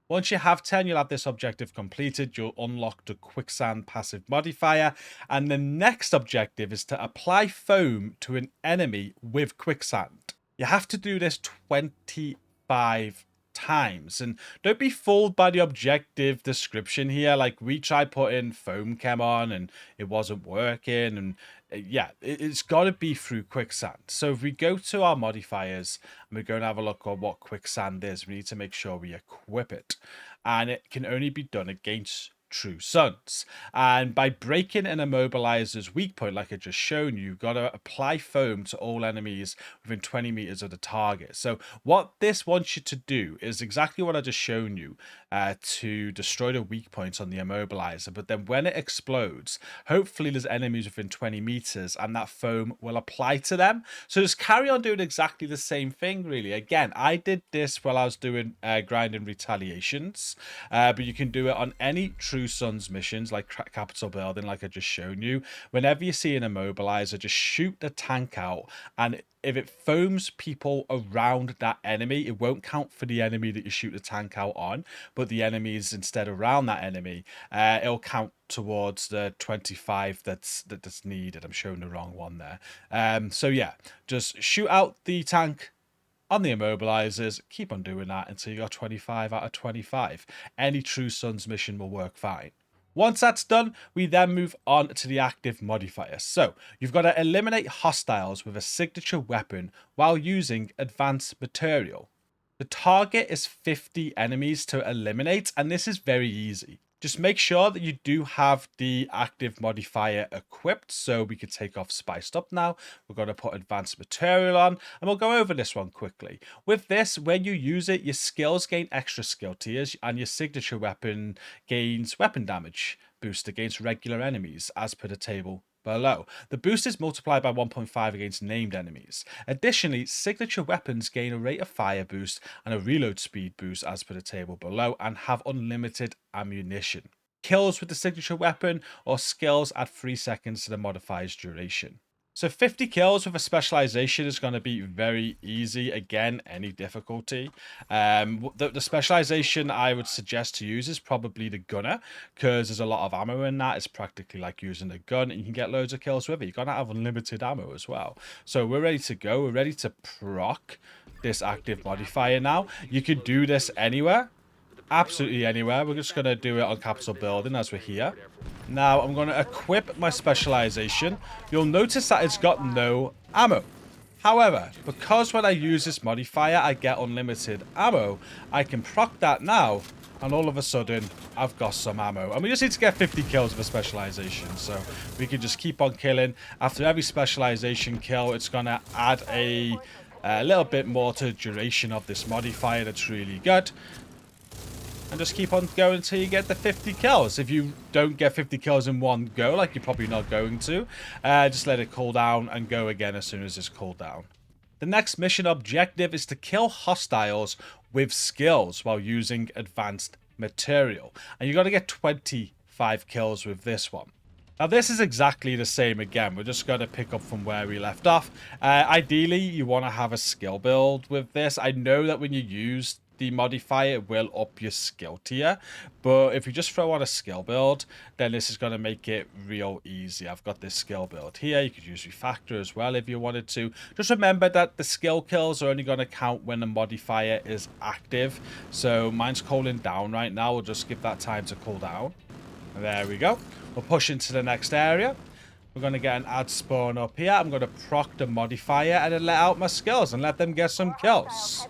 Once you have 10, you'll have this objective completed. You'll unlock the quicksand passive modifier. And the next objective is to apply foam to an enemy with quicksand. You have to do this 25 times. And don't be fooled by the objective description here. Like, we tried putting foam chem on and it wasn't working. And yeah, it's got to be through quicksand. So if we go to our modifiers and we're going to have a look at what quicksand is, we need to make sure we equip it. And it can only be done against true suns. And by breaking an immobilizer's weak point, like I just shown you, you've got to apply foam to all enemies within 20 meters of the target. So what this wants you to do is exactly what I just shown you, to destroy the weak points on the immobilizer. But then when it explodes, hopefully there's enemies within 20 meters and that foam will apply to them. So just carry on doing exactly the same thing, really. Again, I did this while I was doing grinding retaliations, but you can do it on any true suns missions like capital building, like I just shown you. Whenever you see an immobilizer, just shoot the tank out, and if it foams people around that enemy, it won't count for the enemy that you shoot the tank out on, but the enemies instead around that enemy, it'll count towards the 25 that's needed. I'm showing the wrong one there. So yeah, just shoot out the tank on the immobilizers, keep on doing that until you got 25 out of 25. Any True Suns mission will work fine. Once that's done, we then move on to the active modifier. So you've got to eliminate hostiles with a signature weapon while using advanced material. The target is 50 enemies to eliminate, and this is very easy. Just make sure that you do have the active modifier equipped, so we can take off spiced up now. We're going to put advanced material on, and we'll go over this one quickly. With this, when you use it, your skills gain extra skill tiers, and your signature weapon gains weapon damage boost against regular enemies, as per the table below. The boost is multiplied by 1.5 against named enemies. Additionally, signature weapons gain a rate of fire boost and a reload speed boost as per the table below, and have unlimited ammunition. Kills with the signature weapon or skills add 3 seconds to the modifier's duration. So 50 kills with a specialization is going to be very easy. Again, any difficulty. The specialization I would suggest to use is probably the gunner, because there's a lot of ammo in that. It's practically like using a gun, and you can get loads of kills with it. You're going to have unlimited ammo as well. So we're ready to go. We're ready to proc this active modifier now. You could do this anywhere. Absolutely anywhere. We're just going to do it on capital building as we're here. Now I'm going to equip my specialization. You'll notice that it's got no ammo. However, because when I use this modifier I get unlimited ammo, I can proc that now, and all of a sudden I've got some ammo. And we just need to get 50 kills with a specialization, so we can just keep on killing. After every specialization kill, it's going to add a little bit more to the duration of this modifier. That's really good. And just keep on going until you get the 50 kills. If you don't get 50 kills in one go, like you're probably not going to, just let it cool down and go again as soon as it's cooled down. The next mission objective is to kill hostiles with skills while using advanced material. And you got to get 25 kills with this one. Now this is exactly the same again. We're just going to pick up from where we left off. Ideally, you want to have a skill build with this. I know that when you use the modifier, it will up your skill tier, but if you just throw on a skill build, then this is going to make it real easy. I've got this skill build here. You could use refactor as well if you wanted to. Just remember that the skill kills are only going to count when the modifier is active. So mine's cooling down right now. We'll just give that time to cool down. And there we go. We'll push into the next area. We're going to get an add spawn up here. I'm going to proc the modifier and then let out my skills and let them get some kills.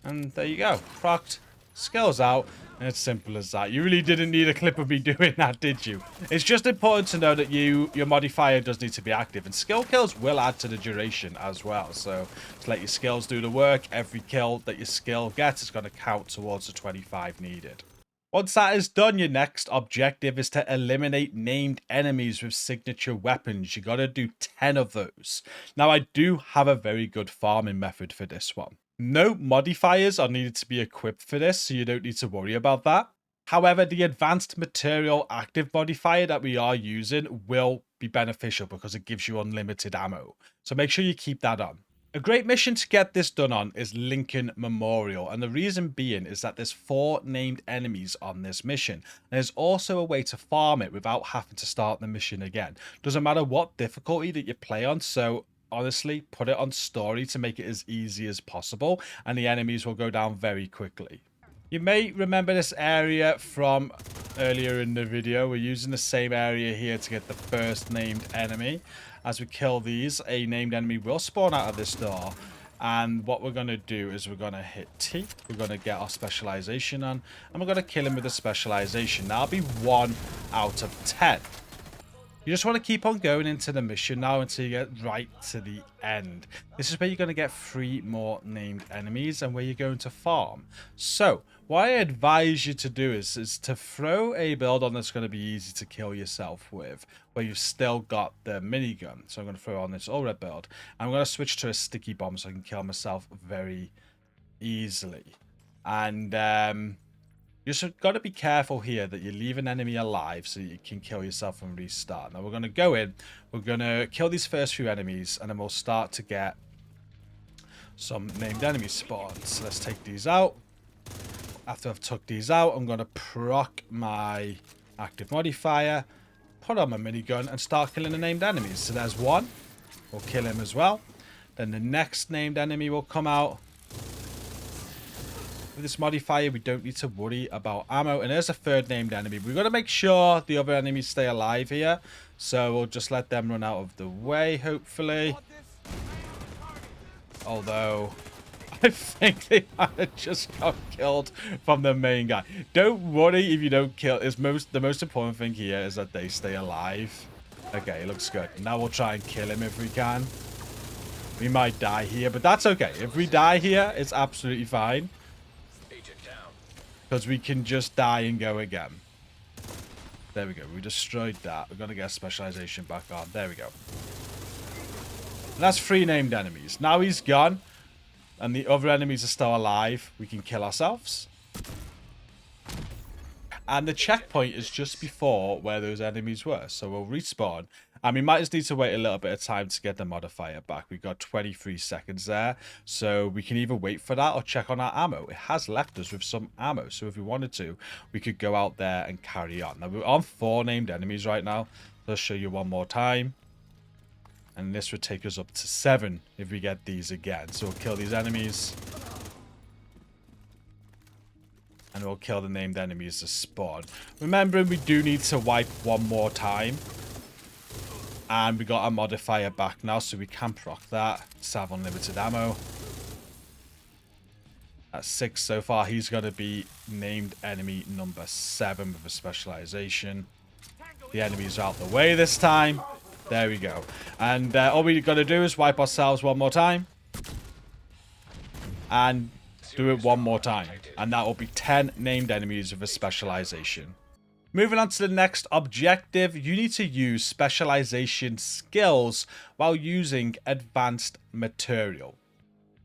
And there you go. Procced, skills out, and it's simple as that. You really didn't need a clip of me doing that, did you? It's just important to know that your modifier does need to be active, and skill kills will add to the duration as well. So just let your skills do the work. Every kill that your skill gets is going to count towards the 25 needed. Once that is done, your next objective is to eliminate named enemies with signature weapons. You got to do 10 of those. Now, I do have a very good farming method for this one. No modifiers are needed to be equipped for this, so you don't need to worry about that. However, the advanced material active modifier that we are using will be beneficial because it gives you unlimited ammo. So make sure you keep that on. A great mission to get this done on is Lincoln Memorial, and the reason being is that there's 4 named enemies on this mission. And there's also a way to farm it without having to start the mission again. Doesn't matter what difficulty that you play on, so honestly, put it on story to make it as easy as possible, and the enemies will go down very quickly. You may remember this area from earlier in the video. We're using the same area here to get the first named enemy. As we kill these, a named enemy will spawn out of this door. And what we're going to do is we're going to hit T. We're going to get our specialization on. And we're going to kill him with a specialization. That'll be 1 out of 10. You just want to keep on going into the mission now until you get right to the end. This is where you're going to get 3 more named enemies and where you're going to farm. So, what I advise you to do is to throw a build on that's going to be easy to kill yourself with, where you've still got the minigun. So I'm going to throw on this all-red build. I'm going to switch to a sticky bomb so I can kill myself very easily. And you just got to be careful here that you leave an enemy alive so you can kill yourself and restart. Now we're going to go in, we're going to kill these first few enemies, and then we'll start to get some named enemy spawns. So let's take these out. After I've took these out, I'm going to proc my active modifier, put on my minigun, and start killing the named enemies. So there's 1. We'll kill him as well. Then the next named enemy will come out. With this modifier, we don't need to worry about ammo. And there's a 3rd named enemy. We've got to make sure the other enemies stay alive here. So we'll just let them run out of the way, hopefully. Although, I think they might have just got killed from the main guy. Don't worry if you don't kill. The most important thing here is that they stay alive. Okay, it looks good. Now we'll try and kill him if we can. We might die here, but that's okay. If we die here, it's absolutely fine. Because we can just die and go again. There we go. We destroyed that. We're going to get specialization back on. There we go. And that's 3 named enemies. Now he's gone. And the other enemies are still alive. We can kill ourselves. And the checkpoint is just before where those enemies were. So we'll respawn. And we might just need to wait a little bit of time to get the modifier back. We've got 23 seconds there. So we can either wait for that or check on our ammo. It has left us with some ammo. So if we wanted to, we could go out there and carry on. Now we're on 4 named enemies right now. Let's show you one more time. And this would take us up to 7 if we get these again. So we'll kill these enemies. And we'll kill the named enemies to spawn. Remembering we do need to wipe 1 more time. And we got our modifier back now, so we can proc that. Just have unlimited ammo. That's 6 so far. He's going to be named enemy number 7 with a specialization. The enemies are out the way this time. There we go. And all we got to do is wipe ourselves 1 more time. And do it 1 more time. And that will be 10 named enemies with a specialization. Moving on to the next objective, you need to use specialization skills while using advanced material.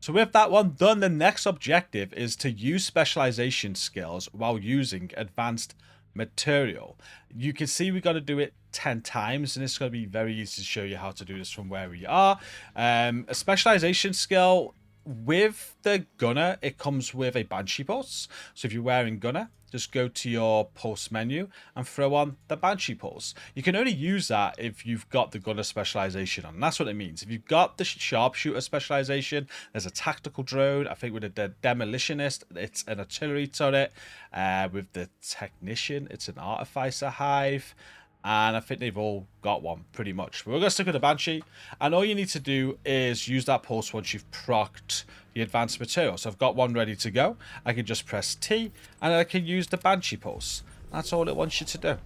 So with that one done, the next objective is to use specialization skills while using advanced material. You can see we got to do it 10 times, and it's going to be very easy to show you how to do this from where we are. A specialization skill with the gunner, it comes with a Banshee pulse. So if you're wearing gunner, just go to your pulse menu and throw on the Banshee pulse. You can only use that if you've got the gunner specialization on. And that's what it means. If you've got the sharpshooter specialization, there's a tactical drone. I think with the demolitionist, it's an artillery turret. With the technician, it's an artificer hive. And I think they've all got one, pretty much. But we're going to stick with the Banshee. And all you need to do is use that pulse once you've procced the advanced material. So I've got one ready to go. I can just press T, and I can use the Banshee pulse. That's all it wants you to do.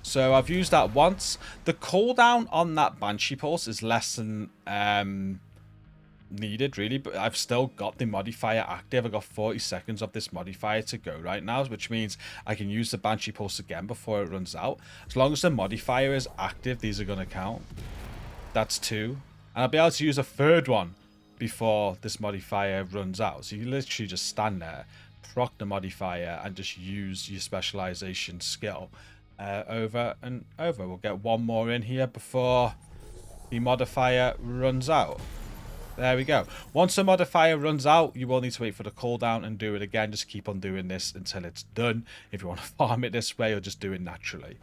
So I've used that once. The cooldown on that Banshee pulse is less than needed, really, but I've still got the modifier active. I've got 40 seconds of this modifier to go right now, which means I can use the Banshee pulse again before it runs out. As long as the modifier is active, these are going to count. That's 2, and I'll be able to use a 3rd one before this modifier runs out. So you literally just stand there, proc the modifier, and just use your specialization skill over and over. We'll get 1 more in here before the modifier runs out. There we go. Once the modifier runs out, you will need to wait for the cooldown and do it again. Just keep on doing this until it's done. If you want to farm it this way or just do it naturally.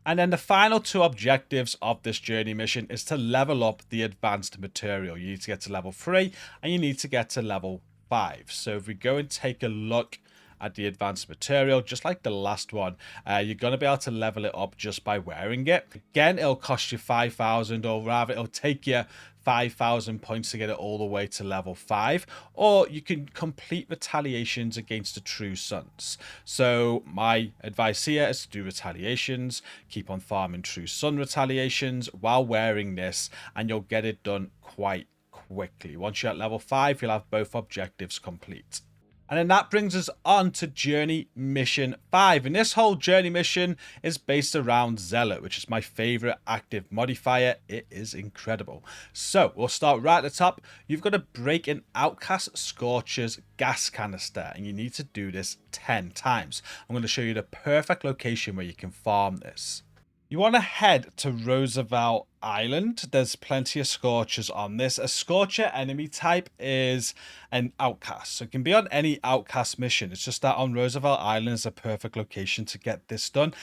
And then the final two objectives of this journey mission is to level up the advanced material. You need to get to level 3 and you need to get to level 5. So if we go and take a look at the advanced material, just like the last one, you're going to be able to level it up just by wearing it. Again, it'll cost you 5,000, or rather it'll take you 5,000 points to get it all the way to level 5, or you can complete retaliations against the true suns. So my advice here is to do retaliations, keep on farming true sun retaliations while wearing this, and you'll get it done quite quickly. Once you're at level 5, you'll have both objectives complete. And then that brings us on to Journey Mission 5. And this whole Journey Mission is based around Zealot, which is my favorite active modifier. It is incredible. So we'll start right at the top. You've got to break an Outcast Scorcher's gas canister, and you need to do this 10 times. I'm going to show you the perfect location where you can farm this. You want to head to Roosevelt Island. There's plenty of Scorchers on this. A Scorcher enemy type is an Outcast. So it can be on any Outcast mission. It's just that on Roosevelt Island is a perfect location to get this done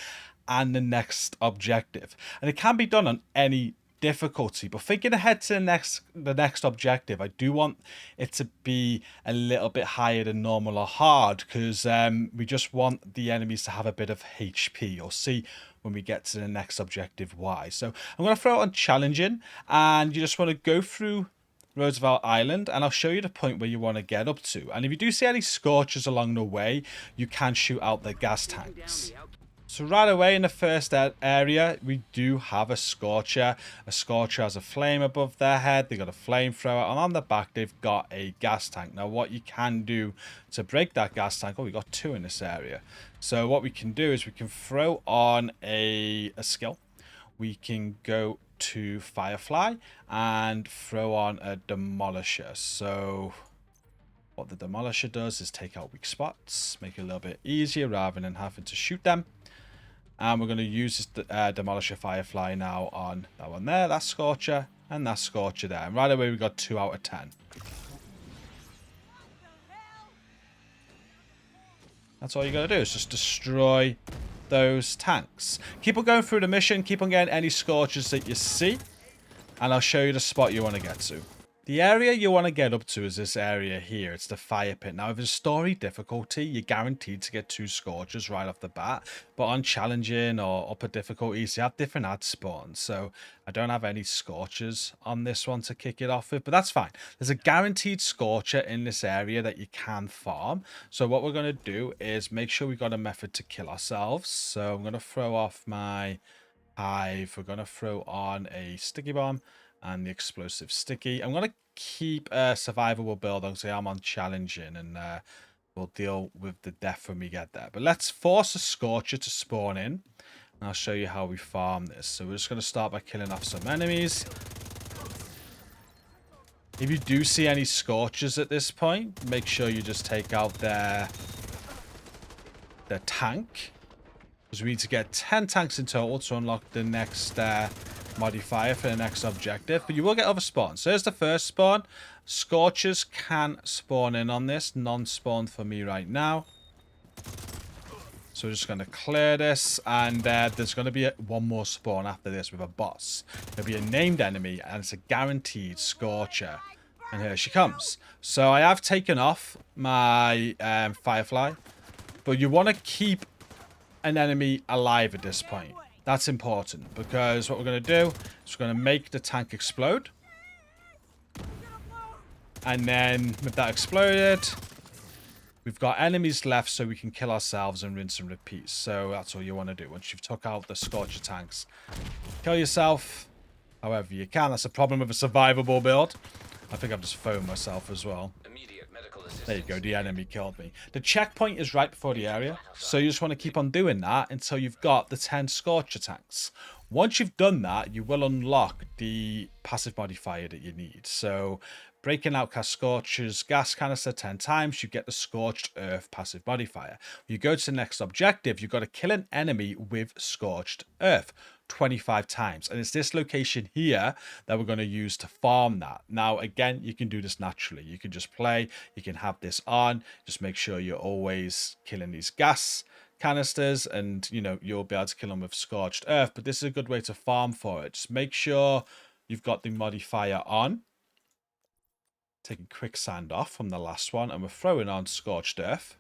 and the next objective. And it can be done on any difficulty, but thinking ahead to the next objective, I do want it to be a little bit higher than normal or hard, because we just want the enemies to have a bit of HP. You'll see when we get to the next objective why. So I'm going to throw it on challenging, and you just want to go through Roosevelt Island, and I'll show you the point where you want to get up to. And if you do see any Scorchers along the way, you can shoot out the gas tanks. So right away in the first area, we do have a Scorcher. A Scorcher has a flame above their head. They've got a flamethrower. And on the back, they've got a gas tank. Now, what you can do to break that gas tank... Oh, we've got 2 in this area. So what we can do is we can throw on a skill. We can go to Firefly and throw on a Demolisher. So what the Demolisher does is take out weak spots, make it a little bit easier rather than having to shoot them. And we're going to use this Demolisher Firefly now on that one there, that Scorcher, and that Scorcher there. And right away, we got 2 out of 10. That's all you got to do is just destroy those tanks. Keep on going through the mission. Keep on getting any Scorchers that you see. And I'll show you the spot you want to get to. The area you want to get up to is this area here. It's the fire pit. Now, if it's story difficulty, you're guaranteed to get 2 Scorchers right off the bat. But on challenging or upper difficulties, you have different ad spawns. So I don't have any Scorchers on this one to kick it off with, but that's fine. There's a guaranteed Scorcher in this area that you can farm. So what we're going to do is make sure we've got a method to kill ourselves. So I'm going to throw off my hive. We're going to throw on a sticky bomb and the explosive sticky. I'm going to keep a survivable build on, so I'm on challenging, and we'll deal with the death when we get there. But let's force a Scorcher to spawn in, and I'll show you how we farm this. So we're just going to start by killing off some enemies. If you do see any Scorchers at this point, make sure you just take out their tank, because we need to get 10 tanks in total to unlock the next modifier for the next objective, but you will get other spawns. So here's the first spawn. Scorchers can spawn in on this, non-spawn for me right now. So we're just going to clear this, and there's going to be one more spawn after this with a boss. There'll be a named enemy, and it's a guaranteed Scorcher. And here she comes. So I have taken off my Firefly, but you want to keep an enemy alive at this point. That's important, because what we're going to do is we're going to make the tank explode. And then with that exploded, we've got enemies left, so we can kill ourselves and rinse and repeat. So that's all you want to do. Once you've took out the Scorcher tanks, kill yourself however you can. That's a problem with a survivable build. I think I've just foamed myself as well. There you go, the enemy killed me. The checkpoint is right before the area, so you just want to keep on doing that until you've got the 10 Scorcher tanks. Once you've done that, you will unlock the passive modifier that you need. So Breaking Outcast Scorcher's gas canister 10 times, you get the Scorched Earth passive modifier. When you go to the next objective, you've got to kill an enemy with Scorched Earth 25 times. And it's this location here that we're going to use to farm that. Now, again, you can do this naturally. You can just play, you can have this on, just make sure you're always killing these gas canisters, and you'll be able to kill them with Scorched Earth. But this is a good way to farm for it. Just make sure you've got the modifier on. Taking quicksand off from the last one, and we're throwing on Scorched Earth.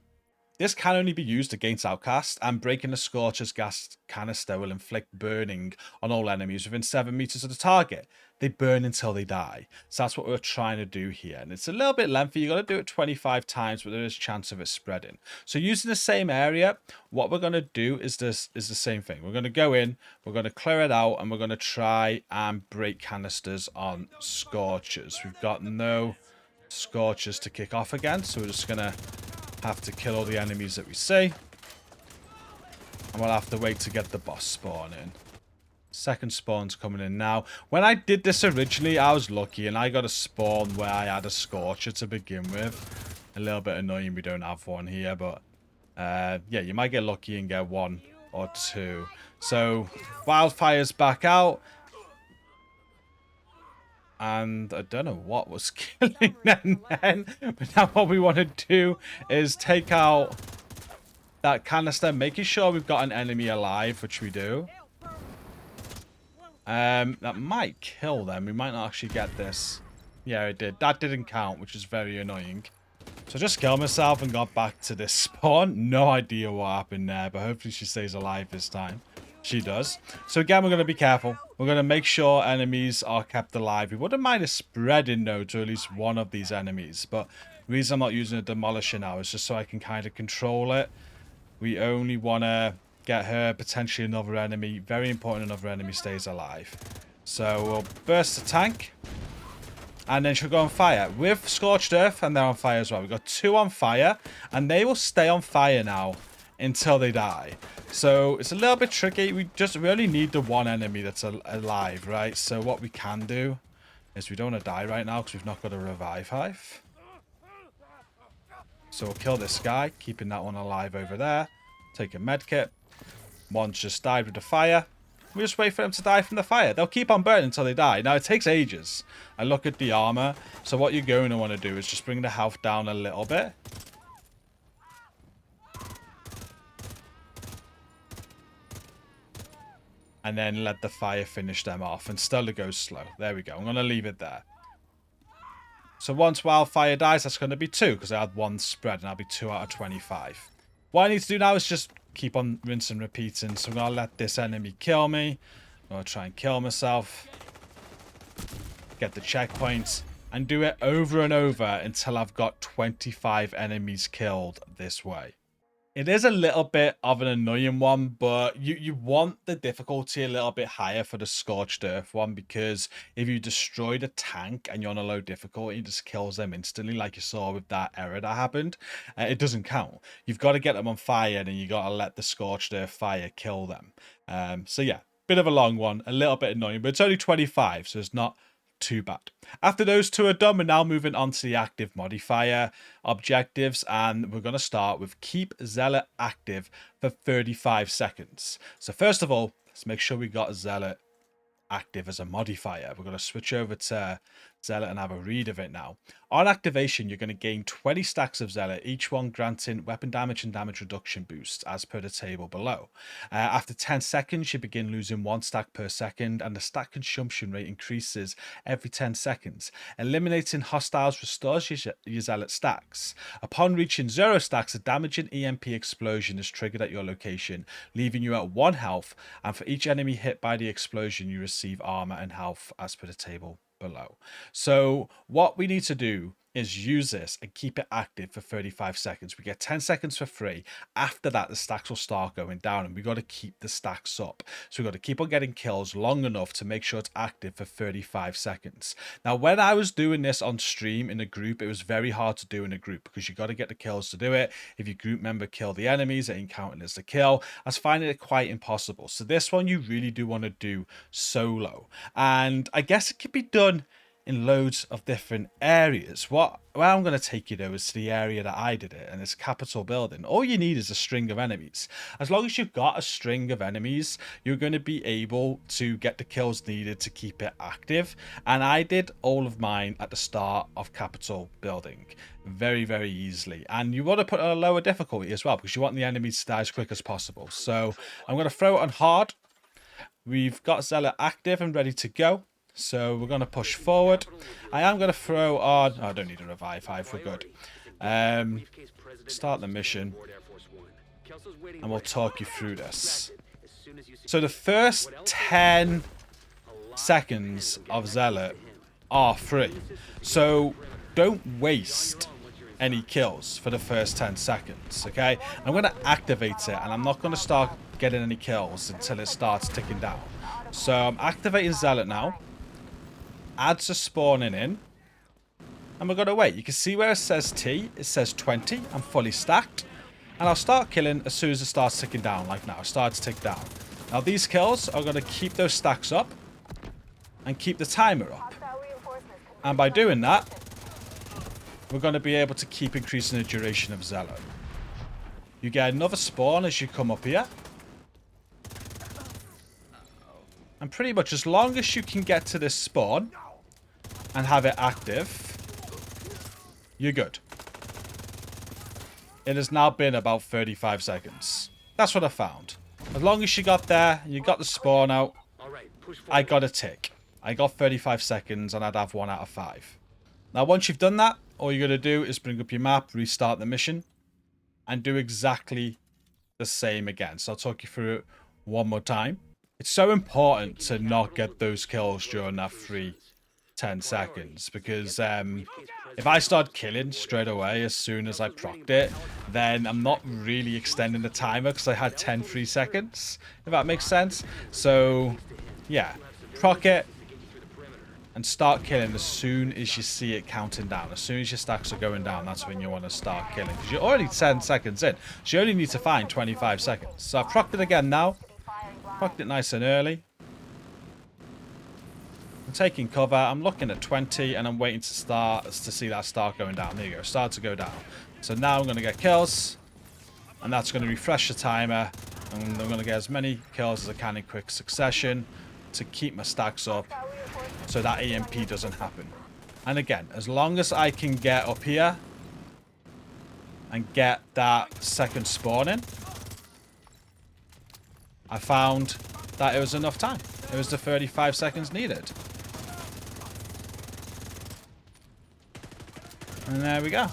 This can only be used against Outcast, and breaking the Scorcher's gas canister will inflict burning on all enemies within 7 meters of the target. They burn until they die. So that's what we're trying to do here. And it's a little bit lengthy. You got to do it 25 times, but there is a chance of it spreading. So using the same area, what we're going to do is the same thing. We're going to go in, we're going to clear it out, and we're going to try and break canisters on Scorchers. We've got no Scorchers to kick off again, so we're just going to have to kill all the enemies that we see, and we'll have to wait to get the boss spawn in. Second spawn's coming in now. When I did this originally, I was lucky and I got a spawn where I had a Scorcher to begin with. A little bit annoying we don't have one here, but yeah, you might get lucky and get one or two. So Wildfire's back out. And I don't know what was killing them then. But now what we want to do is take out that canister, making sure we've got an enemy alive, which we do. That might kill them. We might not actually get this. Yeah, it did. That didn't count, which is very annoying. So I just killed myself and got back to this spawn. No idea what happened there, but hopefully she stays alive this time. She does. So again, we're going to be careful. We're going to make sure enemies are kept alive. We wouldn't mind a spreading though to at least one of these enemies. But the reason I'm not using a demolisher now is just so I can kind of control it. We only want to get her, potentially another enemy. Very important another enemy stays alive. So we'll burst the tank. And then she'll go on fire. With Scorched Earth, and they're on fire as well. We've got 2 on fire. And they will stay on fire now until they die. So it's a little bit tricky. We only need the one enemy that's alive, right? So what we can do is we don't want to die right now because we've not got a revive hive. So we'll kill this guy, keeping that one alive over there. Take a med kit. One's just died with the fire. We just wait for them to die from the fire. They'll keep on burning until they die. Now, it takes ages. I look at the armor. So what you're going to want to do is just bring the health down a little bit. And then let the fire finish them off. And still it goes slow. There we go. I'm going to leave it there. So once Wildfire dies, that's going to be 2. Because I had 1 spread. And I'll be 2 out of 25. What I need to do now is just keep on rinsing and repeating. So I'm going to let this enemy kill me. I'm going to try and kill myself. Get the checkpoint. And do it over and over until I've got 25 enemies killed this way. It is a little bit of an annoying one, but you want the difficulty a little bit higher for the Scorched Earth one, because if you destroy the tank and you're on a low difficulty, it just kills them instantly, like you saw with that error that happened. It doesn't count. You've got to get them on fire, and you got to let the Scorched Earth fire kill them. So yeah, bit of a long one, a little bit annoying, but it's only 25, so it's not too bad. After those 2 are done, we're now moving on to the active modifier objectives, and we're going to start with keep Zealot active for 35 seconds. So first of all, let's make sure we got Zealot active as a modifier. We're going to switch over to Zealot and have a read of it now. On activation, you're going to gain 20 stacks of Zealot, each one granting weapon damage and damage reduction boosts as per the table below. After 10 seconds, you begin losing 1 stack per second, and the stack consumption rate increases every 10 seconds. Eliminating hostiles restores your Zealot stacks. Upon reaching 0 stacks, a damaging EMP explosion is triggered at your location, leaving you at 1 health, and for each enemy hit by the explosion, you receive armor and health as per the table below. So what we need to do is use this and keep it active for 35 seconds. We get 10 seconds for free. After that, the stacks will start going down, and we got to keep the stacks up. So we got to keep on getting kills long enough to make sure it's active for 35 seconds. Now, when I was doing this on stream in a group, it was very hard to do in a group because you got to get the kills to do it. If your group member killed the enemies, it ain't counting as the kill. I was finding it quite impossible. So this one you really do want to do solo. And I guess it could be done in loads of different areas. Where I'm going to take you though is to the area that I did it, and it's Capitol Building. All you need is a string of enemies. As long as you've got a string of enemies, you're going to be able to get the kills needed to keep it active. And I did all of mine at the start of Capitol Building very, very easily. And you want to put on a lower difficulty as well, because you want the enemies to die as quick as possible. So I'm going to throw it on hard. We've got Zealot active and ready to go. So we're going to push forward. I am going to throw on... Oh, I don't need a revive hive. We're good. Start the mission. And we'll talk you through this. So the first 10 seconds of Zealot are free. So don't waste any kills for the first 10 seconds, okay? I'm going to activate it, and I'm not going to start getting any kills until it starts ticking down. So I'm activating Zealot now. Ads are spawning in. And we're going to wait. You can see where it says T, it says 20. I'm fully stacked. And I'll start killing as soon as it starts ticking down, like now. It starts to tick down. Now these kills are going to keep those stacks up and keep the timer up. And by doing that, we're going to be able to keep increasing the duration of Zealot. You get another spawn as you come up here. And pretty much as long as you can get to this spawn and have it active, you're good. It has now been about 35 seconds. That's what I found. As long as you got there, you got the spawn out, I got a tick. I got 35 seconds and I'd have 1 out of 5. Now once you've done that, all you're going to do is bring up your map, restart the mission, and do exactly the same again. So I'll talk you through it one more time. It's so important to not get those kills during that free 10 seconds, because if I start killing straight away as soon as I procced it, then I'm not really extending the timer because I had 10 free seconds, if that makes sense. So yeah, proc it and start killing as soon as you see it counting down. As soon as your stacks are going down, that's when you want to start killing, because you're already 10 seconds in, so you only need to find 25 seconds. So I've procced it again now. Procced it nice and early. I'm taking cover. I'm looking at 20 and I'm waiting to see that start going down. There you go. Start to go down. So now I'm going to get kills, and that's going to refresh the timer, and I'm going to get as many kills as I can in quick succession to keep my stacks up so that EMP doesn't happen. And again, as long as I can get up here and get that second spawn in, I found that it was enough time. It was the 35 seconds needed. And there we go.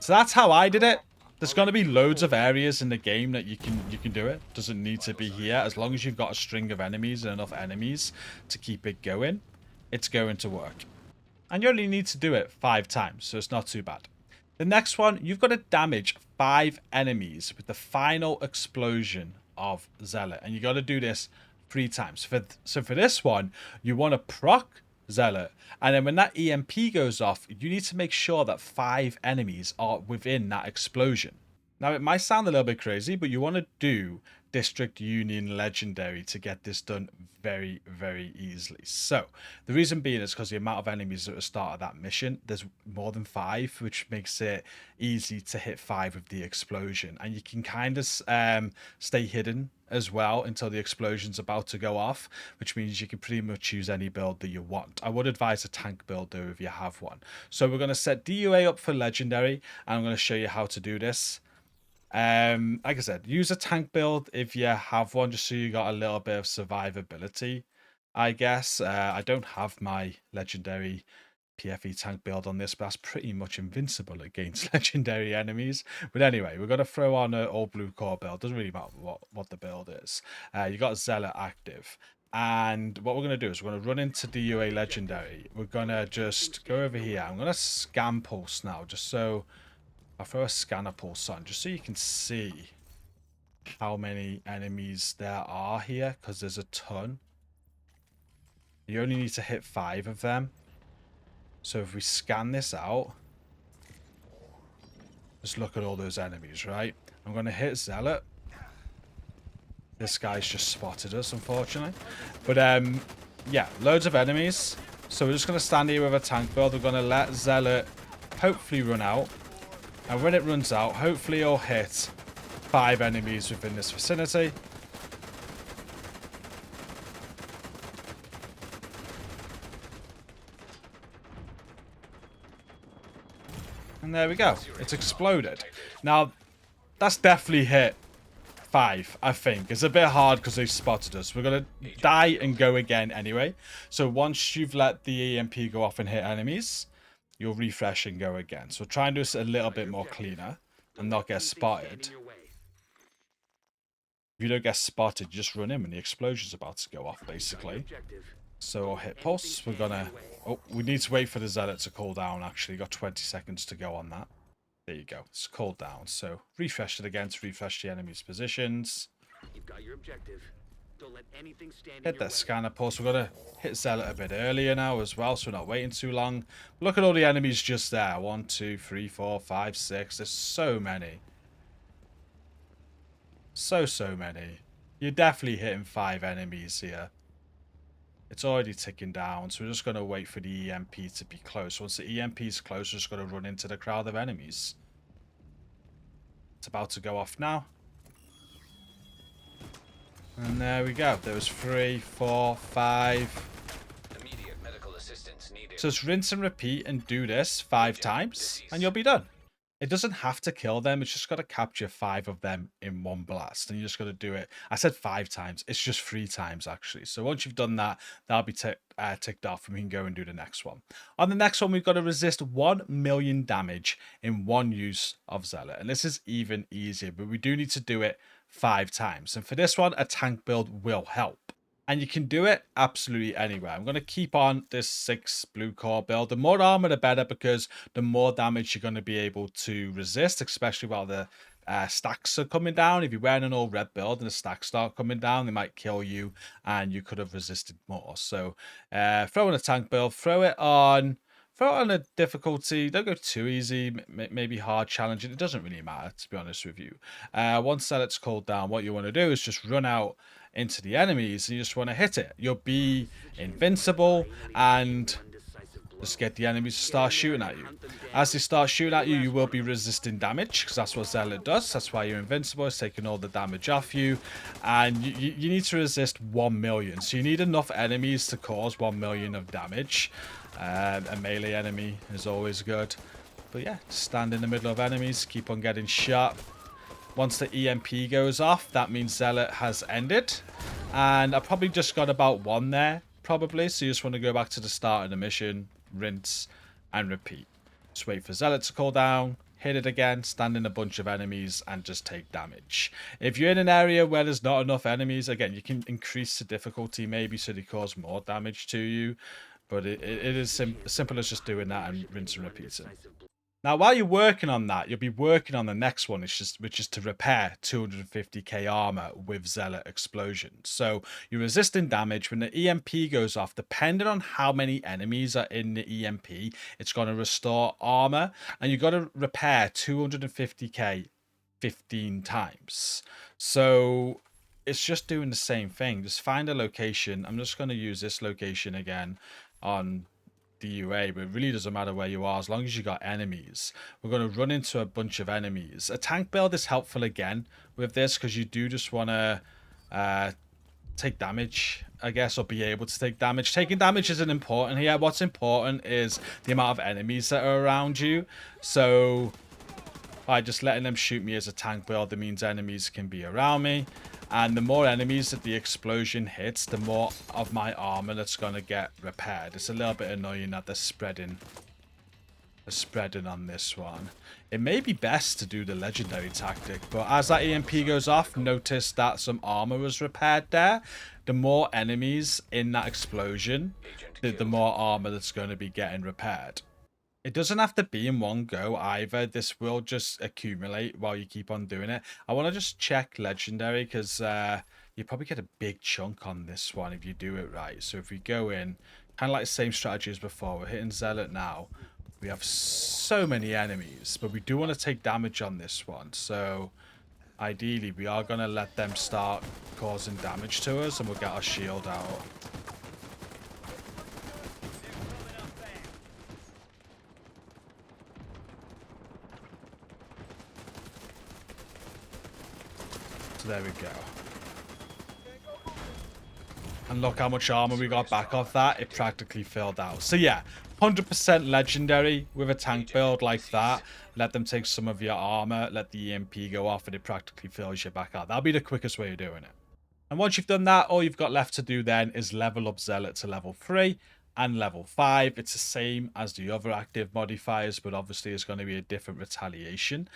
So that's how I did it. There's going to be loads of areas in the game that you can do it. Doesn't need to be here. As long as you've got a string of enemies and enough enemies to keep it going, it's going to work. And you only need to do it 5 times, so it's not too bad. The next one, you've got to damage 5 enemies with the final explosion of Zealot. And you got to do this 3 times. So for this one, you want to proc Zealot, and then when that EMP goes off, you need to make sure that 5 enemies are within that explosion. Now it might sound a little bit crazy, but you want to do District Union Legendary to get this done very, very easily. So the reason being is because the amount of enemies at the start of that mission, there's more than 5, which makes it easy to hit 5 with the explosion, and you can kind of stay hidden as well until the explosion's about to go off, which means you can pretty much use any build that you want. I would advise a tank build though if you have one. So we're going to set DUA up for Legendary, and I'm going to show you how to do this. Like I said, use a tank build if you have one, just so you got a little bit of survivability, I guess. I don't have my Legendary PFE tank build on this, but that's pretty much invincible against legendary enemies. But anyway, we're going to throw on an all blue core build. Doesn't really matter what the build is. You got Zealot active, and what we're going to do is we're going to run into DUA Legendary. We're going to just go over here. I'm going to scan pulse now, just so I'll throw a scanner pulse on, just so you can see how many enemies there are here, because there's a ton. You only need to hit 5 of them. So if we scan this out, just look at all those enemies, right? I'm going to hit Zealot. This guy's just spotted us, unfortunately. But yeah, loads of enemies. So we're just going to stand here with a tank build. We're going to let Zealot hopefully run out. And when it runs out, hopefully it'll hit 5 enemies within this vicinity. And there we go. It's exploded. Now, that's definitely hit 5, I think. It's a bit hard because they spotted us. We're going to die and go again anyway. So once you've let the EMP go off and hit enemies, you'll refresh and go again. So try and do this a little bit more cleaner and not get spotted. If you don't get spotted, you just run in when the explosion's about to go off, basically. So I'll hit pulse. We're gonna... Oh, we need to wait for the Zealot to cool down, actually. Got 20 seconds to go on that. There you go. It's cooled down. So refresh it again to refresh the enemy's positions. You've got your objective. Don't let anything stand in Hit your that way. scanner pulse. We're gonna hit Zealot a bit earlier now as well, so we're not waiting too long. Look at all the enemies just there. 1, 2, 3, 4, 5, 6. There's so many. So many. You're definitely hitting 5 enemies here. It's already ticking down, so we're just going to wait for the EMP to be close. Once the EMP is close, we're just going to run into the crowd of enemies. It's about to go off now. And there we go. There was 3, 4, 5. Immediate medical assistance needed. So just rinse and repeat and do this 5 times, and you'll be done. It doesn't have to kill them. It's just got to capture 5 of them in one blast. And you just got to do it. I said 5 times. It's just 3 times, actually. So once you've done that, that'll be ticked off. And we can go and do the next one. On the next one, we've got to resist 1 million damage in one use of Zealot. And this is even easier. But we do need to do it 5 times. And for this one, a tank build will help. And you can do it absolutely anywhere. I'm going to keep on this 6 blue core build. The more armor, the better, because the more damage you're going to be able to resist, especially while the stacks are coming down. If you're wearing an all red build and the stacks start coming down, they might kill you, and you could have resisted more. So throw in a tank build, throw it on a difficulty. Don't go too easy, maybe hard challenging. It doesn't really matter, to be honest with you. Once that it's cooled down, what you want to do is just run out into the enemies and you just want to hit it. You'll be invincible and just get the enemies to start shooting at you. As they start shooting at you, you will be resisting damage, because that's what Zealot does. That's why you're invincible. It's taking all the damage off you. And you need to resist 1 million. So you need enough enemies to cause 1 million of damage. A melee enemy is always good. But yeah, just stand in the middle of enemies. Keep on getting shot. Once the EMP goes off, that means Zealot has ended. And I probably just got about 1 there, probably. So you just want to go back to the start of the mission, rinse, and repeat. Just wait for Zealot to cool down, hit it again, stand in a bunch of enemies, and just take damage. If you're in an area where there's not enough enemies, again, you can increase the difficulty maybe so they cause more damage to you. But it is simple as just doing that and rinse and repeating. Now, while you're working on that, you'll be working on the next one, which is to repair 250k armor with Zealot explosions. So you're resisting damage. When the EMP goes off, depending on how many enemies are in the EMP, it's going to restore armor. And you've got to repair 250k 15 times. So it's just doing the same thing. Just find a location. I'm just going to use this location again on the UA, but it really doesn't matter where you are as long as you got enemies. We're going to run into a bunch of enemies. A tank build is helpful again with this, because you do just want to take damage, I guess, or be able to take damage. Taking damage isn't important here. What's important is the amount of enemies that are around you. So by just letting them shoot me as a tank build, it means enemies can be around me. And the more enemies that the explosion hits, the more of my armor that's going to get repaired. It's a little bit annoying that they're spreading on this one. It may be best to do the legendary tactic, but as that EMP goes off, notice that some armor was repaired there. The more enemies in that explosion, the more armor that's going to be getting repaired. It doesn't have to be in one go either. This will just accumulate while you keep on doing it. I want to just check legendary, because you probably get a big chunk on this one if you do it right. So if we go in, kind of like the same strategy as before, we're hitting Zealot now. We have so many enemies, but we do want to take damage on this one. So ideally, we are going to let them start causing damage to us, and we'll get our shield out. So there we go. And look how much armor we got back off that. It practically filled out. So yeah, 100% legendary with a tank build like that. Let them take some of your armor. Let the EMP go off and it practically fills you back out. That'll be the quickest way of doing it. And once you've done that, all you've got left to do then is level up Zealot to level 3 and level 5. It's the same as the other active modifiers, but obviously it's going to be a different retaliation.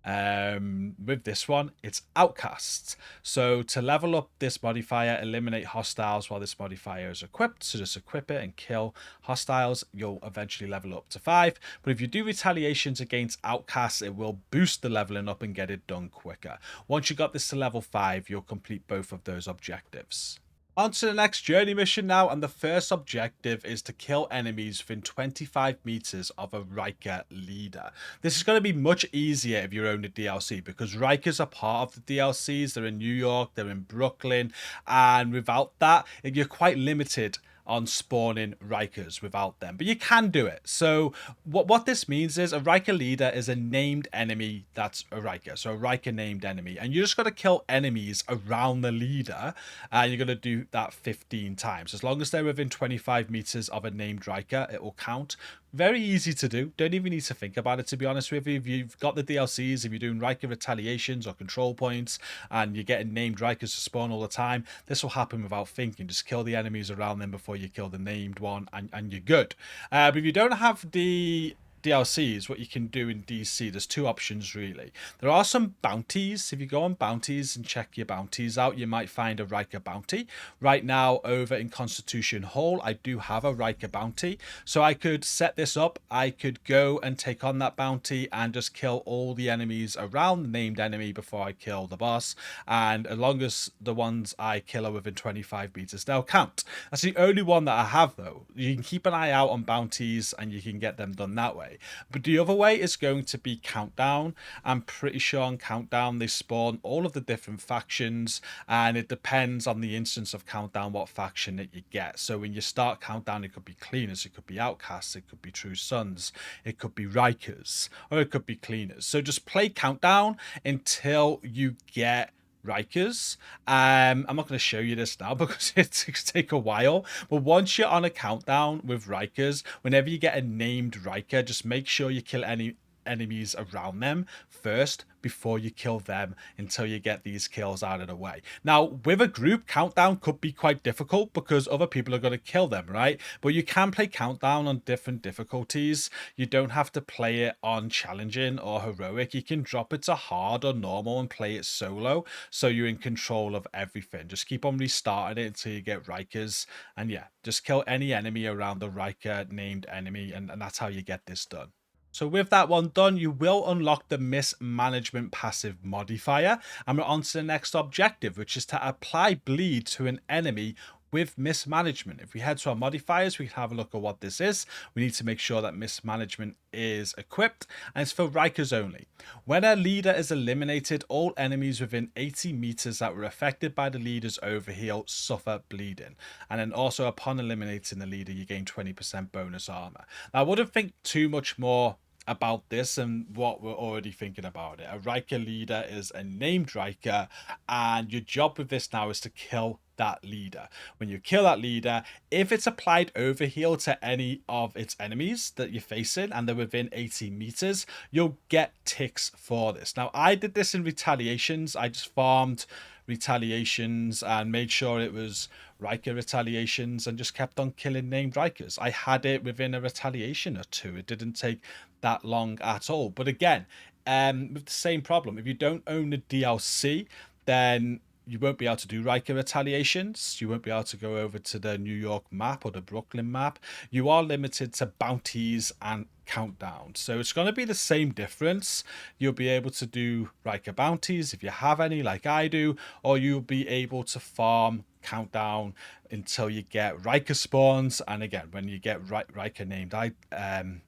With this one, it's Outcasts. So to level up this modifier, eliminate hostiles while this modifier is equipped. So just equip it and kill hostiles. You'll eventually level up to 5. But if you do retaliations against Outcasts, it will boost the leveling up and get it done quicker. Once you got this to level 5, you'll complete both of those objectives. On to the next journey mission now, and the first objective is to kill enemies within 25 meters of a Riker leader. This is going to be much easier if you own the DLC, because Rikers are part of the DLCs. They're in New York, they're in Brooklyn, and without that, you're quite limited on spawning Rikers without them, but you can do it. So what this means is a Riker leader is a named enemy that's a Riker, so a Riker named enemy, and you just got to kill enemies around the leader, and you're going to do that 15 times. As long as they're within 25 meters of a named Riker, it will count. Very easy to do. Don't even need to think about it, to be honest with you. If you've got the DLCs, if you're doing Riker retaliations or control points, and you're getting named Rikers to spawn all the time, this will happen without thinking. Just kill the enemies around them before you kill the named one, and you're good. But if you don't have the DLCs, what you can do in DC, there's two options really. There are some bounties. If you go on bounties and check your bounties out, you might find a Riker bounty. Right now over in Constitution Hall, I do have a Riker bounty, so I could set this up. I could go and take on that bounty and just kill all the enemies around the named enemy before I kill the boss, and as long as the ones I kill are within 25 meters, they'll count. That's the only one that I have though. You can keep an eye out on bounties and you can get them done that way. But the other way is going to be Countdown. I'm pretty sure on Countdown they spawn all of the different factions, and it depends on the instance of Countdown what faction that you get. So when you start Countdown, it could be Cleaners, it could be Outcasts, it could be True Sons, it could be Rikers, or it could be Cleaners. So just play Countdown until you get Rikers. I'm not going to show you this now because it take a while, but once you're on a countdown with Rikers, whenever you get a named Riker, just make sure you kill any enemies around them first before you kill them until you get these kills out of the way. Now, with a group, Countdown could be quite difficult because other people are going to kill them, right? But you can play Countdown on different difficulties. You don't have to play it on challenging or heroic. You can drop it to hard or normal and play it solo, so you're in control of everything. Just keep on restarting it until you get Rikers, and yeah, just kill any enemy around the Riker named enemy, and that's how you get this done. So with that one done, you will unlock the mismanagement passive modifier, and we're on to the next objective, which is to apply bleed to an enemy with mismanagement. If we head to our modifiers, we can have a look at what this is. We need to make sure that mismanagement is equipped, and it's for Rikers only. When a leader is eliminated, all enemies within 80 meters that were affected by the leader's overheal suffer bleeding. And then also upon eliminating the leader, you gain 20% bonus armor. Now, I wouldn't think too much more about this and what we're already thinking about it. A Riker leader is a named Riker, and your job with this now is to kill that leader. When you kill that leader, if it's applied overheal to any of its enemies that you're facing and they're within 80 meters, you'll get ticks for this. Now, I did this in retaliations. I just farmed retaliations and made sure it was Riker retaliations and just kept on killing named Rikers. I had it within a retaliation or two. It didn't take that long at all. But again, with the same problem, if you don't own the DLC, then you won't be able to do Riker retaliations. You won't be able to go over to the New York map or the Brooklyn map. You are limited to bounties and countdown. So it's going to be the same difference. You'll be able to do Riker bounties if you have any, like I do, or you'll be able to farm countdown until you get Riker spawns. And again, when you get Riker named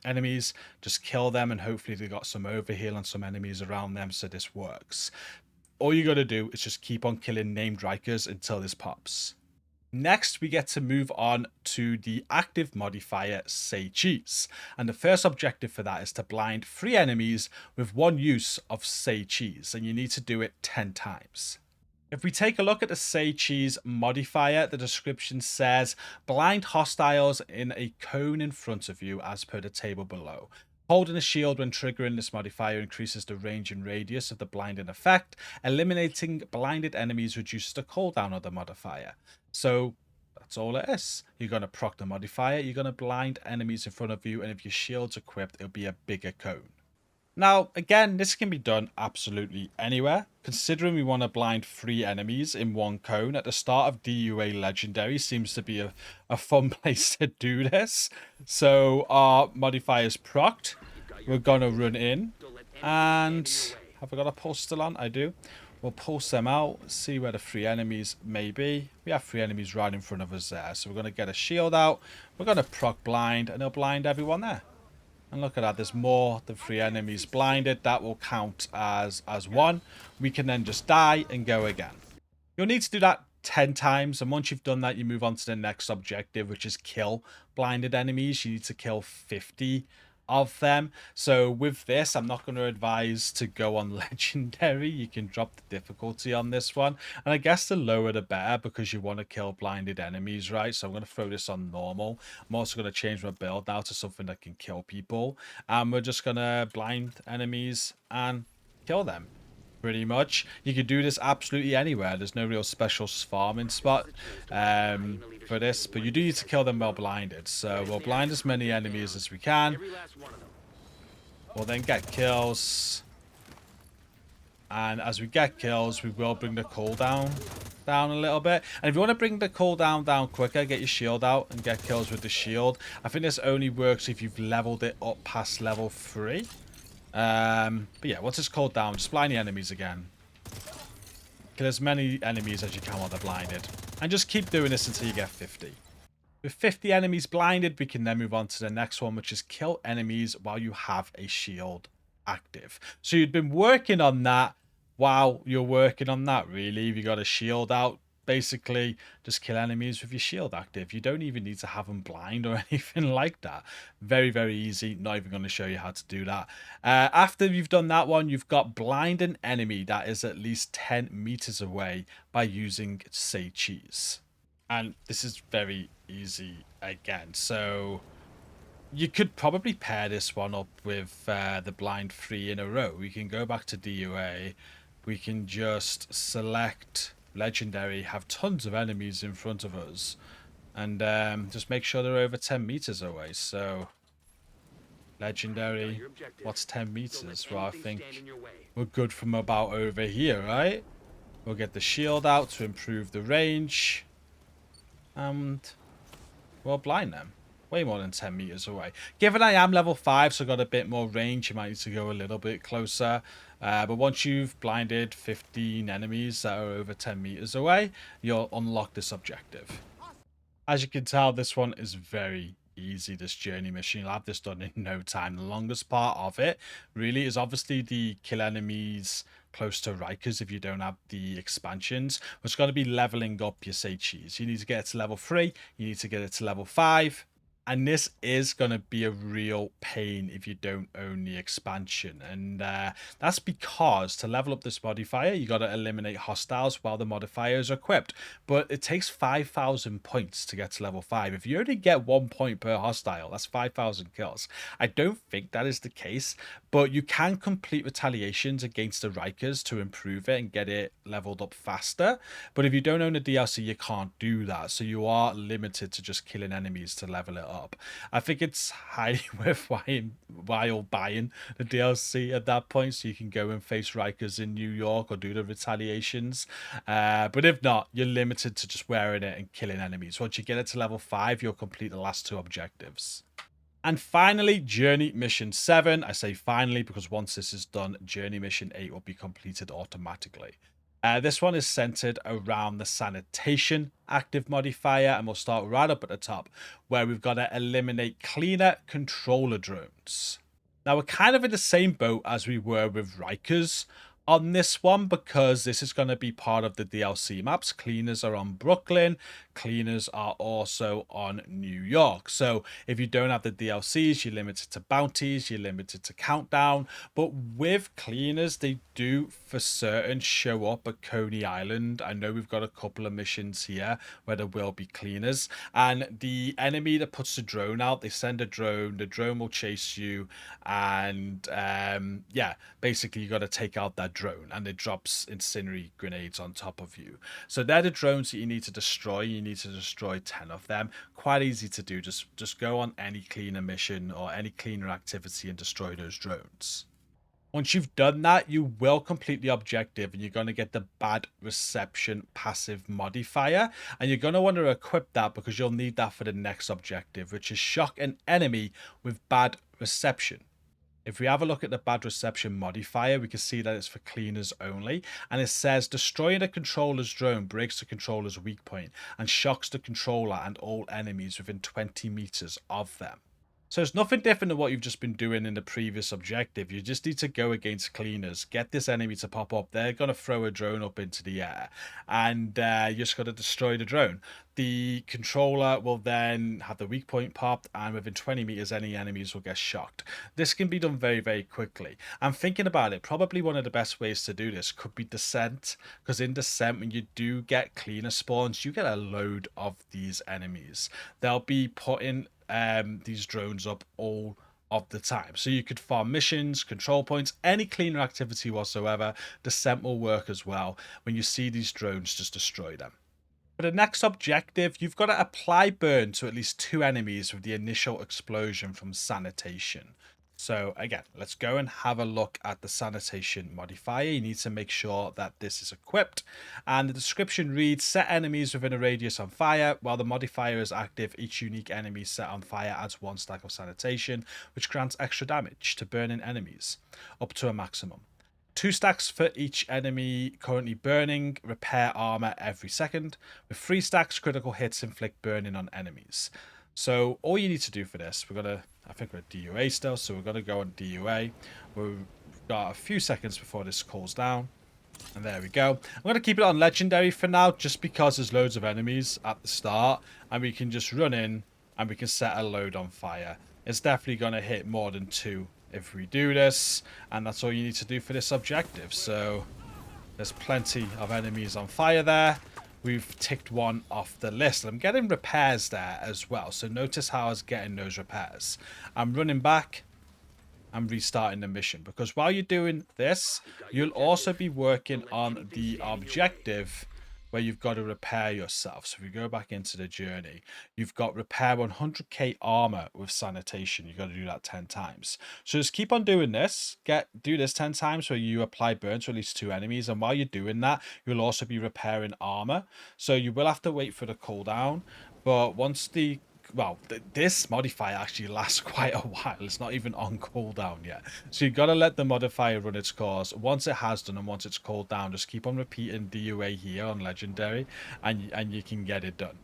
enemies, just kill them, and hopefully they got some overheal on some enemies around them, so this works. All you got to do is just keep on killing named Rikers until this pops. Next, we get to move on to the active modifier, Say Cheese. And the first objective for that is to blind 3 enemies with 1 use of Say Cheese. And you need to do it 10 times. If we take a look at the Say Cheese modifier, the description says, blind hostiles in a cone in front of you as per the table below. Holding a shield when triggering this modifier increases the range and radius of the blinding effect. Eliminating blinded enemies reduces the cooldown of the modifier. So that's all it is. You're going to proc the modifier, you're going to blind enemies in front of you, and if your shield's equipped, it'll be a bigger cone. Now, again, this can be done absolutely anywhere. Considering we want to blind 3 enemies in one cone, at the start of DUA Legendary seems to be a fun place to do this. So our modifier's procced. We're going to run in. And have I got a pulse still on? I do. We'll pulse them out, see where the 3 enemies may be. We have 3 enemies right in front of us there. So we're going to get a shield out. We're going to proc blind, and it'll blind everyone there. And look at that, there's more than 3 enemies blinded. That will count as 1. We can then just die and go again. You'll need to do that 10 times. And once you've done that, you move on to the next objective, which is kill blinded enemies. You need to kill 50 of them. So with this, I'm not going to advise to go on legendary. You can drop the difficulty on this one, and I guess the lower the better, because you want to kill blinded enemies, right? So I'm going to throw this on normal. I'm also going to change my build now to something that can kill people, and we're just going to blind enemies and kill them. Pretty much. You can do this absolutely anywhere. There's no real special farming spot for this, but you do need to kill them while blinded. So we'll blind as many enemies as we can. We'll then get kills, and as we get kills, we will bring the cooldown down a little bit. And if you want to bring the cooldown down quicker, get your shield out and get kills with the shield. I think this only works if you've leveled it up past level 3. But yeah, once it's cooled down, just blind the enemies again. Kill as many enemies as you can while they're blinded. And just keep doing this until you get 50. With 50 enemies blinded, we can then move on to the next one, which is kill enemies while you have a shield active. So you'd been working on that while you're working on that, really. If you got a shield out, basically just kill enemies with your shield active. You don't even need to have them blind or anything like that. Very, very easy. Not even going to show you how to do that. After you've done that one, you've got blind an enemy that is at least 10 meters away by using Say Cheese. And this is very easy again. So you could probably pair this one up with the blind 3 in a row. We can go back to DUA. We can just select legendary, have tons of enemies in front of us, and just make sure they're over 10 meters away. So legendary, what's 10 meters? Well, I think we're good from about over here, right? We'll get the shield out to improve the range, and we'll blind them way more than 10 meters away. Given I am level 5, so I've got a bit more range, you might need to go a little bit closer. But once you've blinded 15 enemies that are over 10 meters away, you'll unlock this objective. As you can tell, this one is very easy, this journey mission. You'll have this done in no time. The longest part of it really is obviously the kill enemies close to Rikers if you don't have the expansions. It's going to be leveling up your Say Cheese. You need to get it to level 3. You need to get it to level 5. And this is going to be a real pain if you don't own the expansion. And that's because to level up this modifier, you got to eliminate hostiles while the modifier is equipped. But it takes 5,000 points to get to level 5. If you only get 1 point per hostile, that's 5,000 kills. I don't think that is the case, but you can complete retaliations against the Rikers to improve it and get it leveled up faster. But if you don't own the DLC, you can't do that. So you are limited to just killing enemies to level it up. I think it's highly worthwhile buying the DLC at that point, so you can go and face Rikers in New York or do the retaliations. But if not, you're limited to just wearing it and killing enemies. Once you get it to level 5, you'll complete the last 2 objectives. And finally, Journey Mission 7. I say finally because once this is done, Journey Mission 8 will be completed automatically. This one is centered around the sanitation active modifier, and we'll start right up at the top where we've got to eliminate cleaner controller drones. Now we're kind of in the same boat as we were with Rikers, on this one, because this is going to be part of the DLC maps. Cleaners are on Brooklyn, cleaners are also on New York. So if you don't have the DLCs, you're limited to bounties, you're limited to countdown. But with cleaners, they do for certain show up at Coney Island. I know we've got a couple of missions here where there will be cleaners, and the enemy that puts the drone out, they send a drone, the drone will chase you, and yeah, basically you got to take out that drone, and it drops incendiary grenades on top of you. So they're the drones that you need to destroy. You need to destroy 10 of them. Quite easy to do. Just go on any cleaner mission or any cleaner activity and destroy those drones. Once you've done that, you will complete the objective, and you're going to get the bad reception passive modifier, and you're going to want to equip that because you'll need that for the next objective, which is shock an enemy with bad reception. If we have a look at the bad reception modifier, we can see that it's for cleaners only. And it says destroying a controller's drone breaks the controller's weak point and shocks the controller and all enemies within 20 meters of them. So it's nothing different than what you've just been doing in the previous objective. You just need to go against cleaners, get this enemy to pop up. They're going to throw a drone up into the air, and you just got to destroy the drone. The controller will then have the weak point popped, and within 20 meters, any enemies will get shocked. This can be done very, very quickly. I'm thinking about it. Probably one of the best ways to do this could be Descent, because in Descent, when you do get cleaner spawns, you get a load of these enemies. They'll be putting these drones up all of the time, so you could farm missions, control points, any cleaner activity whatsoever. Descent will work as well. When you see these drones, just destroy them. For the next objective, you've got to apply burn to at least 2 enemies with the initial explosion from sanitation. So again, let's go and have a look at the sanitation modifier. You need to make sure that this is equipped. And the description reads, set enemies within a radius on fire. While the modifier is active, each unique enemy set on fire adds 1 stack of sanitation, which grants extra damage to burning enemies, up to a maximum. 2 stacks for each enemy currently burning, repair armor every second. With 3 stacks, critical hits inflict burning on enemies. So all you need to do for this, I think we're at DUA still, so we're going to go on DUA. We've got a few seconds before this cools down. And there we go. I'm going to keep it on Legendary for now, just because there's loads of enemies at the start. And we can just run in, and we can set a load on fire. It's definitely going to hit more than 2 if we do this. And that's all you need to do for this objective. So there's plenty of enemies on fire there. We've ticked 1 off the list. I'm getting repairs there as well. So notice how I was getting those repairs. I'm running back. I'm restarting the mission. Because while you're doing this, you'll also be working on the objective where you've got to repair yourself. So if we go back into the journey, you've got repair 100k armor with sanitation. You've got to do that 10 times. So just keep on doing this. Do this 10 times where you apply burn to at least 2 enemies. And while you're doing that, you'll also be repairing armor. So you will have to wait for the cooldown. But once this modifier actually lasts quite a while. It's not even on cooldown yet. So you've got to let the modifier run its course. Once it has done and once it's cooled down, just keep on repeating DUA here on Legendary, and you can get it done.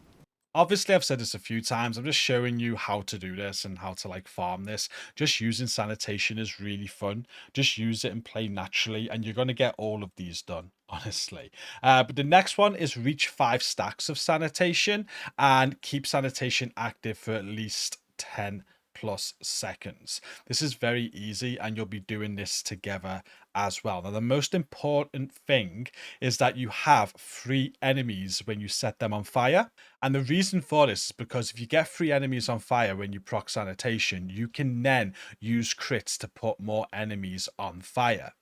Obviously, I've said this a few times. I'm just showing you how to do this and how to farm this. Just using sanitation is really fun. Just use it and play naturally, and you're going to get all of these done, honestly. But the next one is reach 5 stacks of sanitation and keep sanitation active for at least 10 plus seconds. This is very easy, and you'll be doing this together as well. Now, the most important thing is that you have 3 enemies when you set them on fire. And the reason for this is because if you get 3 enemies on fire when you proc sanitation, you can then use crits to put more enemies on fire.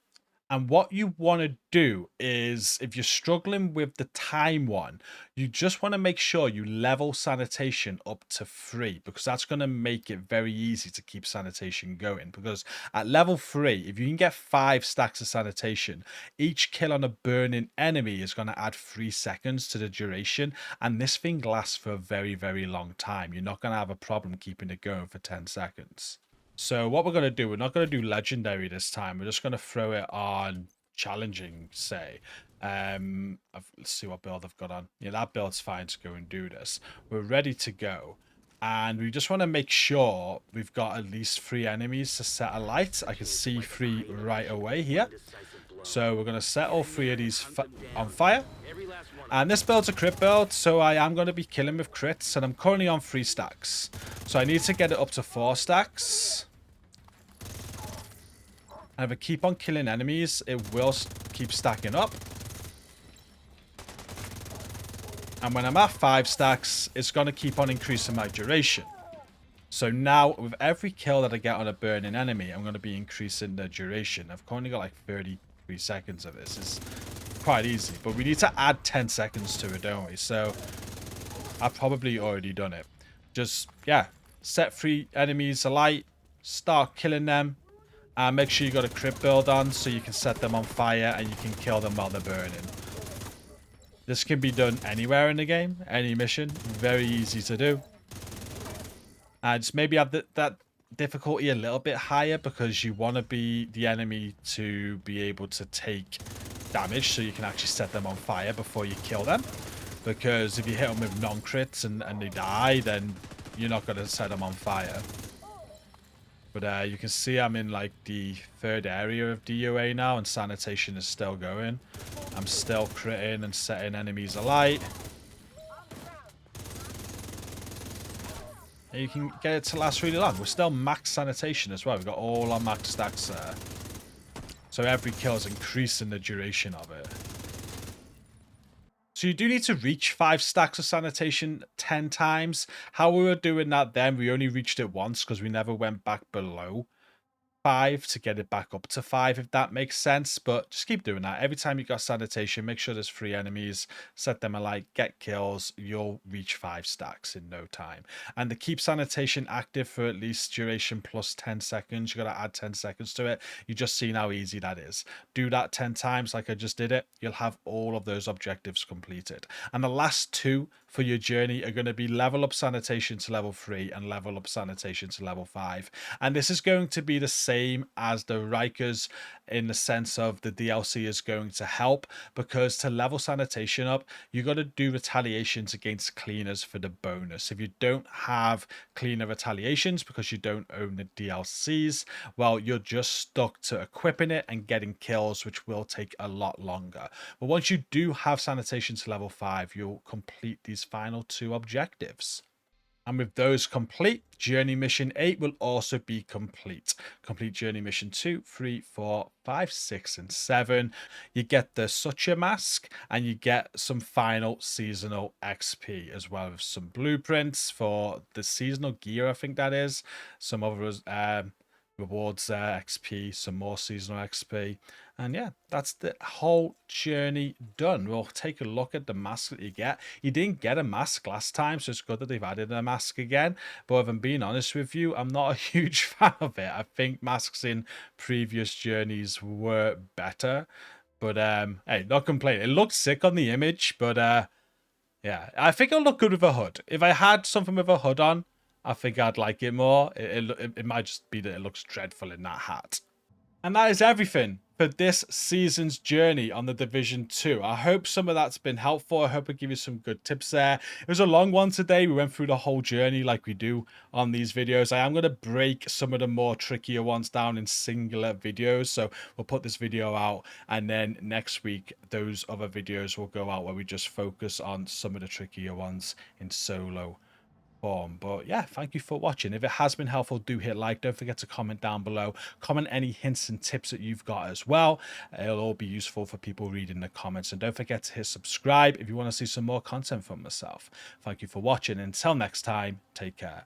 And what you want to do is, if you're struggling with the time one, you just want to make sure you level sanitation up to 3, because that's going to make it very easy to keep sanitation going. Because at level 3, if you can get 5 stacks of sanitation, each kill on a burning enemy is going to add 3 seconds to the duration. And this thing lasts for a very, very long time. You're not going to have a problem keeping it going for 10 seconds. So what we're going to do, we're not going to do Legendary this time. We're just going to throw it on Challenging, say. Let's see what build I've got on. Yeah, that build's fine to go and do this. We're ready to go. And we just want to make sure we've got at least 3 enemies to set alight. I can see 3 right away here. So we're going to set all 3 of these Hunt them on down. fire. Every last one. And this build's a crit build, so I am going to be killing with crits, and I'm currently on 3 stacks. So I need to get it up to 4 stacks. And if I keep on killing enemies, it will keep stacking up. And when I'm at 5 stacks, it's going to keep on increasing my duration. So now, with every kill that I get on a burning enemy, I'm going to be increasing the duration. I've currently got like 33 seconds of this. It's quite easy, but we need to add 10 seconds to it, don't we? So I've probably already done it. Just, yeah, set 3 enemies alight, start killing them, and make sure you got a crit build on so you can set them on fire and you can kill them while they're burning. This can be done anywhere in the game, any mission. Very easy to do. Just maybe have that difficulty a little bit higher because you want to be the enemy to be able to take damage so you can actually set them on fire before you kill them. Because if you hit them with non-crits and they die, then you're not going to set them on fire. But you can see I'm in like the 3rd area of DOA now, and sanitation is still going. I'm still critting and setting enemies alight. And you can get it to last really long. We're still max sanitation as well. We've got all our max stacks there. So every kill is increasing the duration of it. So you do need to reach 5 stacks of sanitation 10 times. How we were doing that then, we only reached it once because we never went back below 5 to get it back up to 5, if that makes sense. But just keep doing that. Every time you got sanitation, make sure there's 3 enemies, set them alight, get kills. You'll reach 5 stacks in no time. And to keep sanitation active for at least duration plus 10 seconds, you got to add 10 seconds to it. You just seen how easy that is. Do that 10 times like I just did it. You'll have all of those objectives completed. And the last 2 for your journey are going to be level up sanitation to level 3 and level up sanitation to level 5. And this is going to be the same as the Rikers in the sense of the DLC is going to help, because to level sanitation up, you got to do retaliations against cleaners for the bonus. If you don't have cleaner retaliations because you don't own the DLCs, well, you're just stuck to equipping it and getting kills, which will take a lot longer. But once you do have sanitation to level 5, you'll complete these final 2 objectives. And with those complete, Journey Mission 8 will also be complete. Complete Journey Mission 2, 3, 4, 5, 6, and 7. You get the Suture Mask, and you get some final seasonal XP, as well as some blueprints for the seasonal gear, I think that is. Some other rewards there, XP, some more seasonal XP. And yeah, that's the whole journey done. We'll take a look at the mask that you get. You didn't get a mask last time, so it's good that they've added a mask again. But if I'm being honest with you, I'm not a huge fan of it. I think masks in previous journeys were better. But hey, not complaining. It looks sick on the image, but yeah, I think it'll look good with a hood. If I had something with a hood on, I think I'd like it more. It might just be that it looks dreadful in that hat. And that is everything for this season's journey on the Division 2. I hope some of that's been helpful. I hope I give you some good tips there. It was a long one today. We went through the whole journey like we do on these videos. I am going to break some of the more trickier ones down in singular videos. So we'll put this video out, and then next week those other videos will go out where we just focus on some of the trickier ones in solo form. But yeah, thank you for watching. If it has been helpful, do hit like. Don't forget to comment down below. Comment any hints and tips that you've got as well. It'll all be useful for people reading the comments. And don't forget to hit subscribe if you want to see some more content from myself. Thank you for watching. Until next time, take care.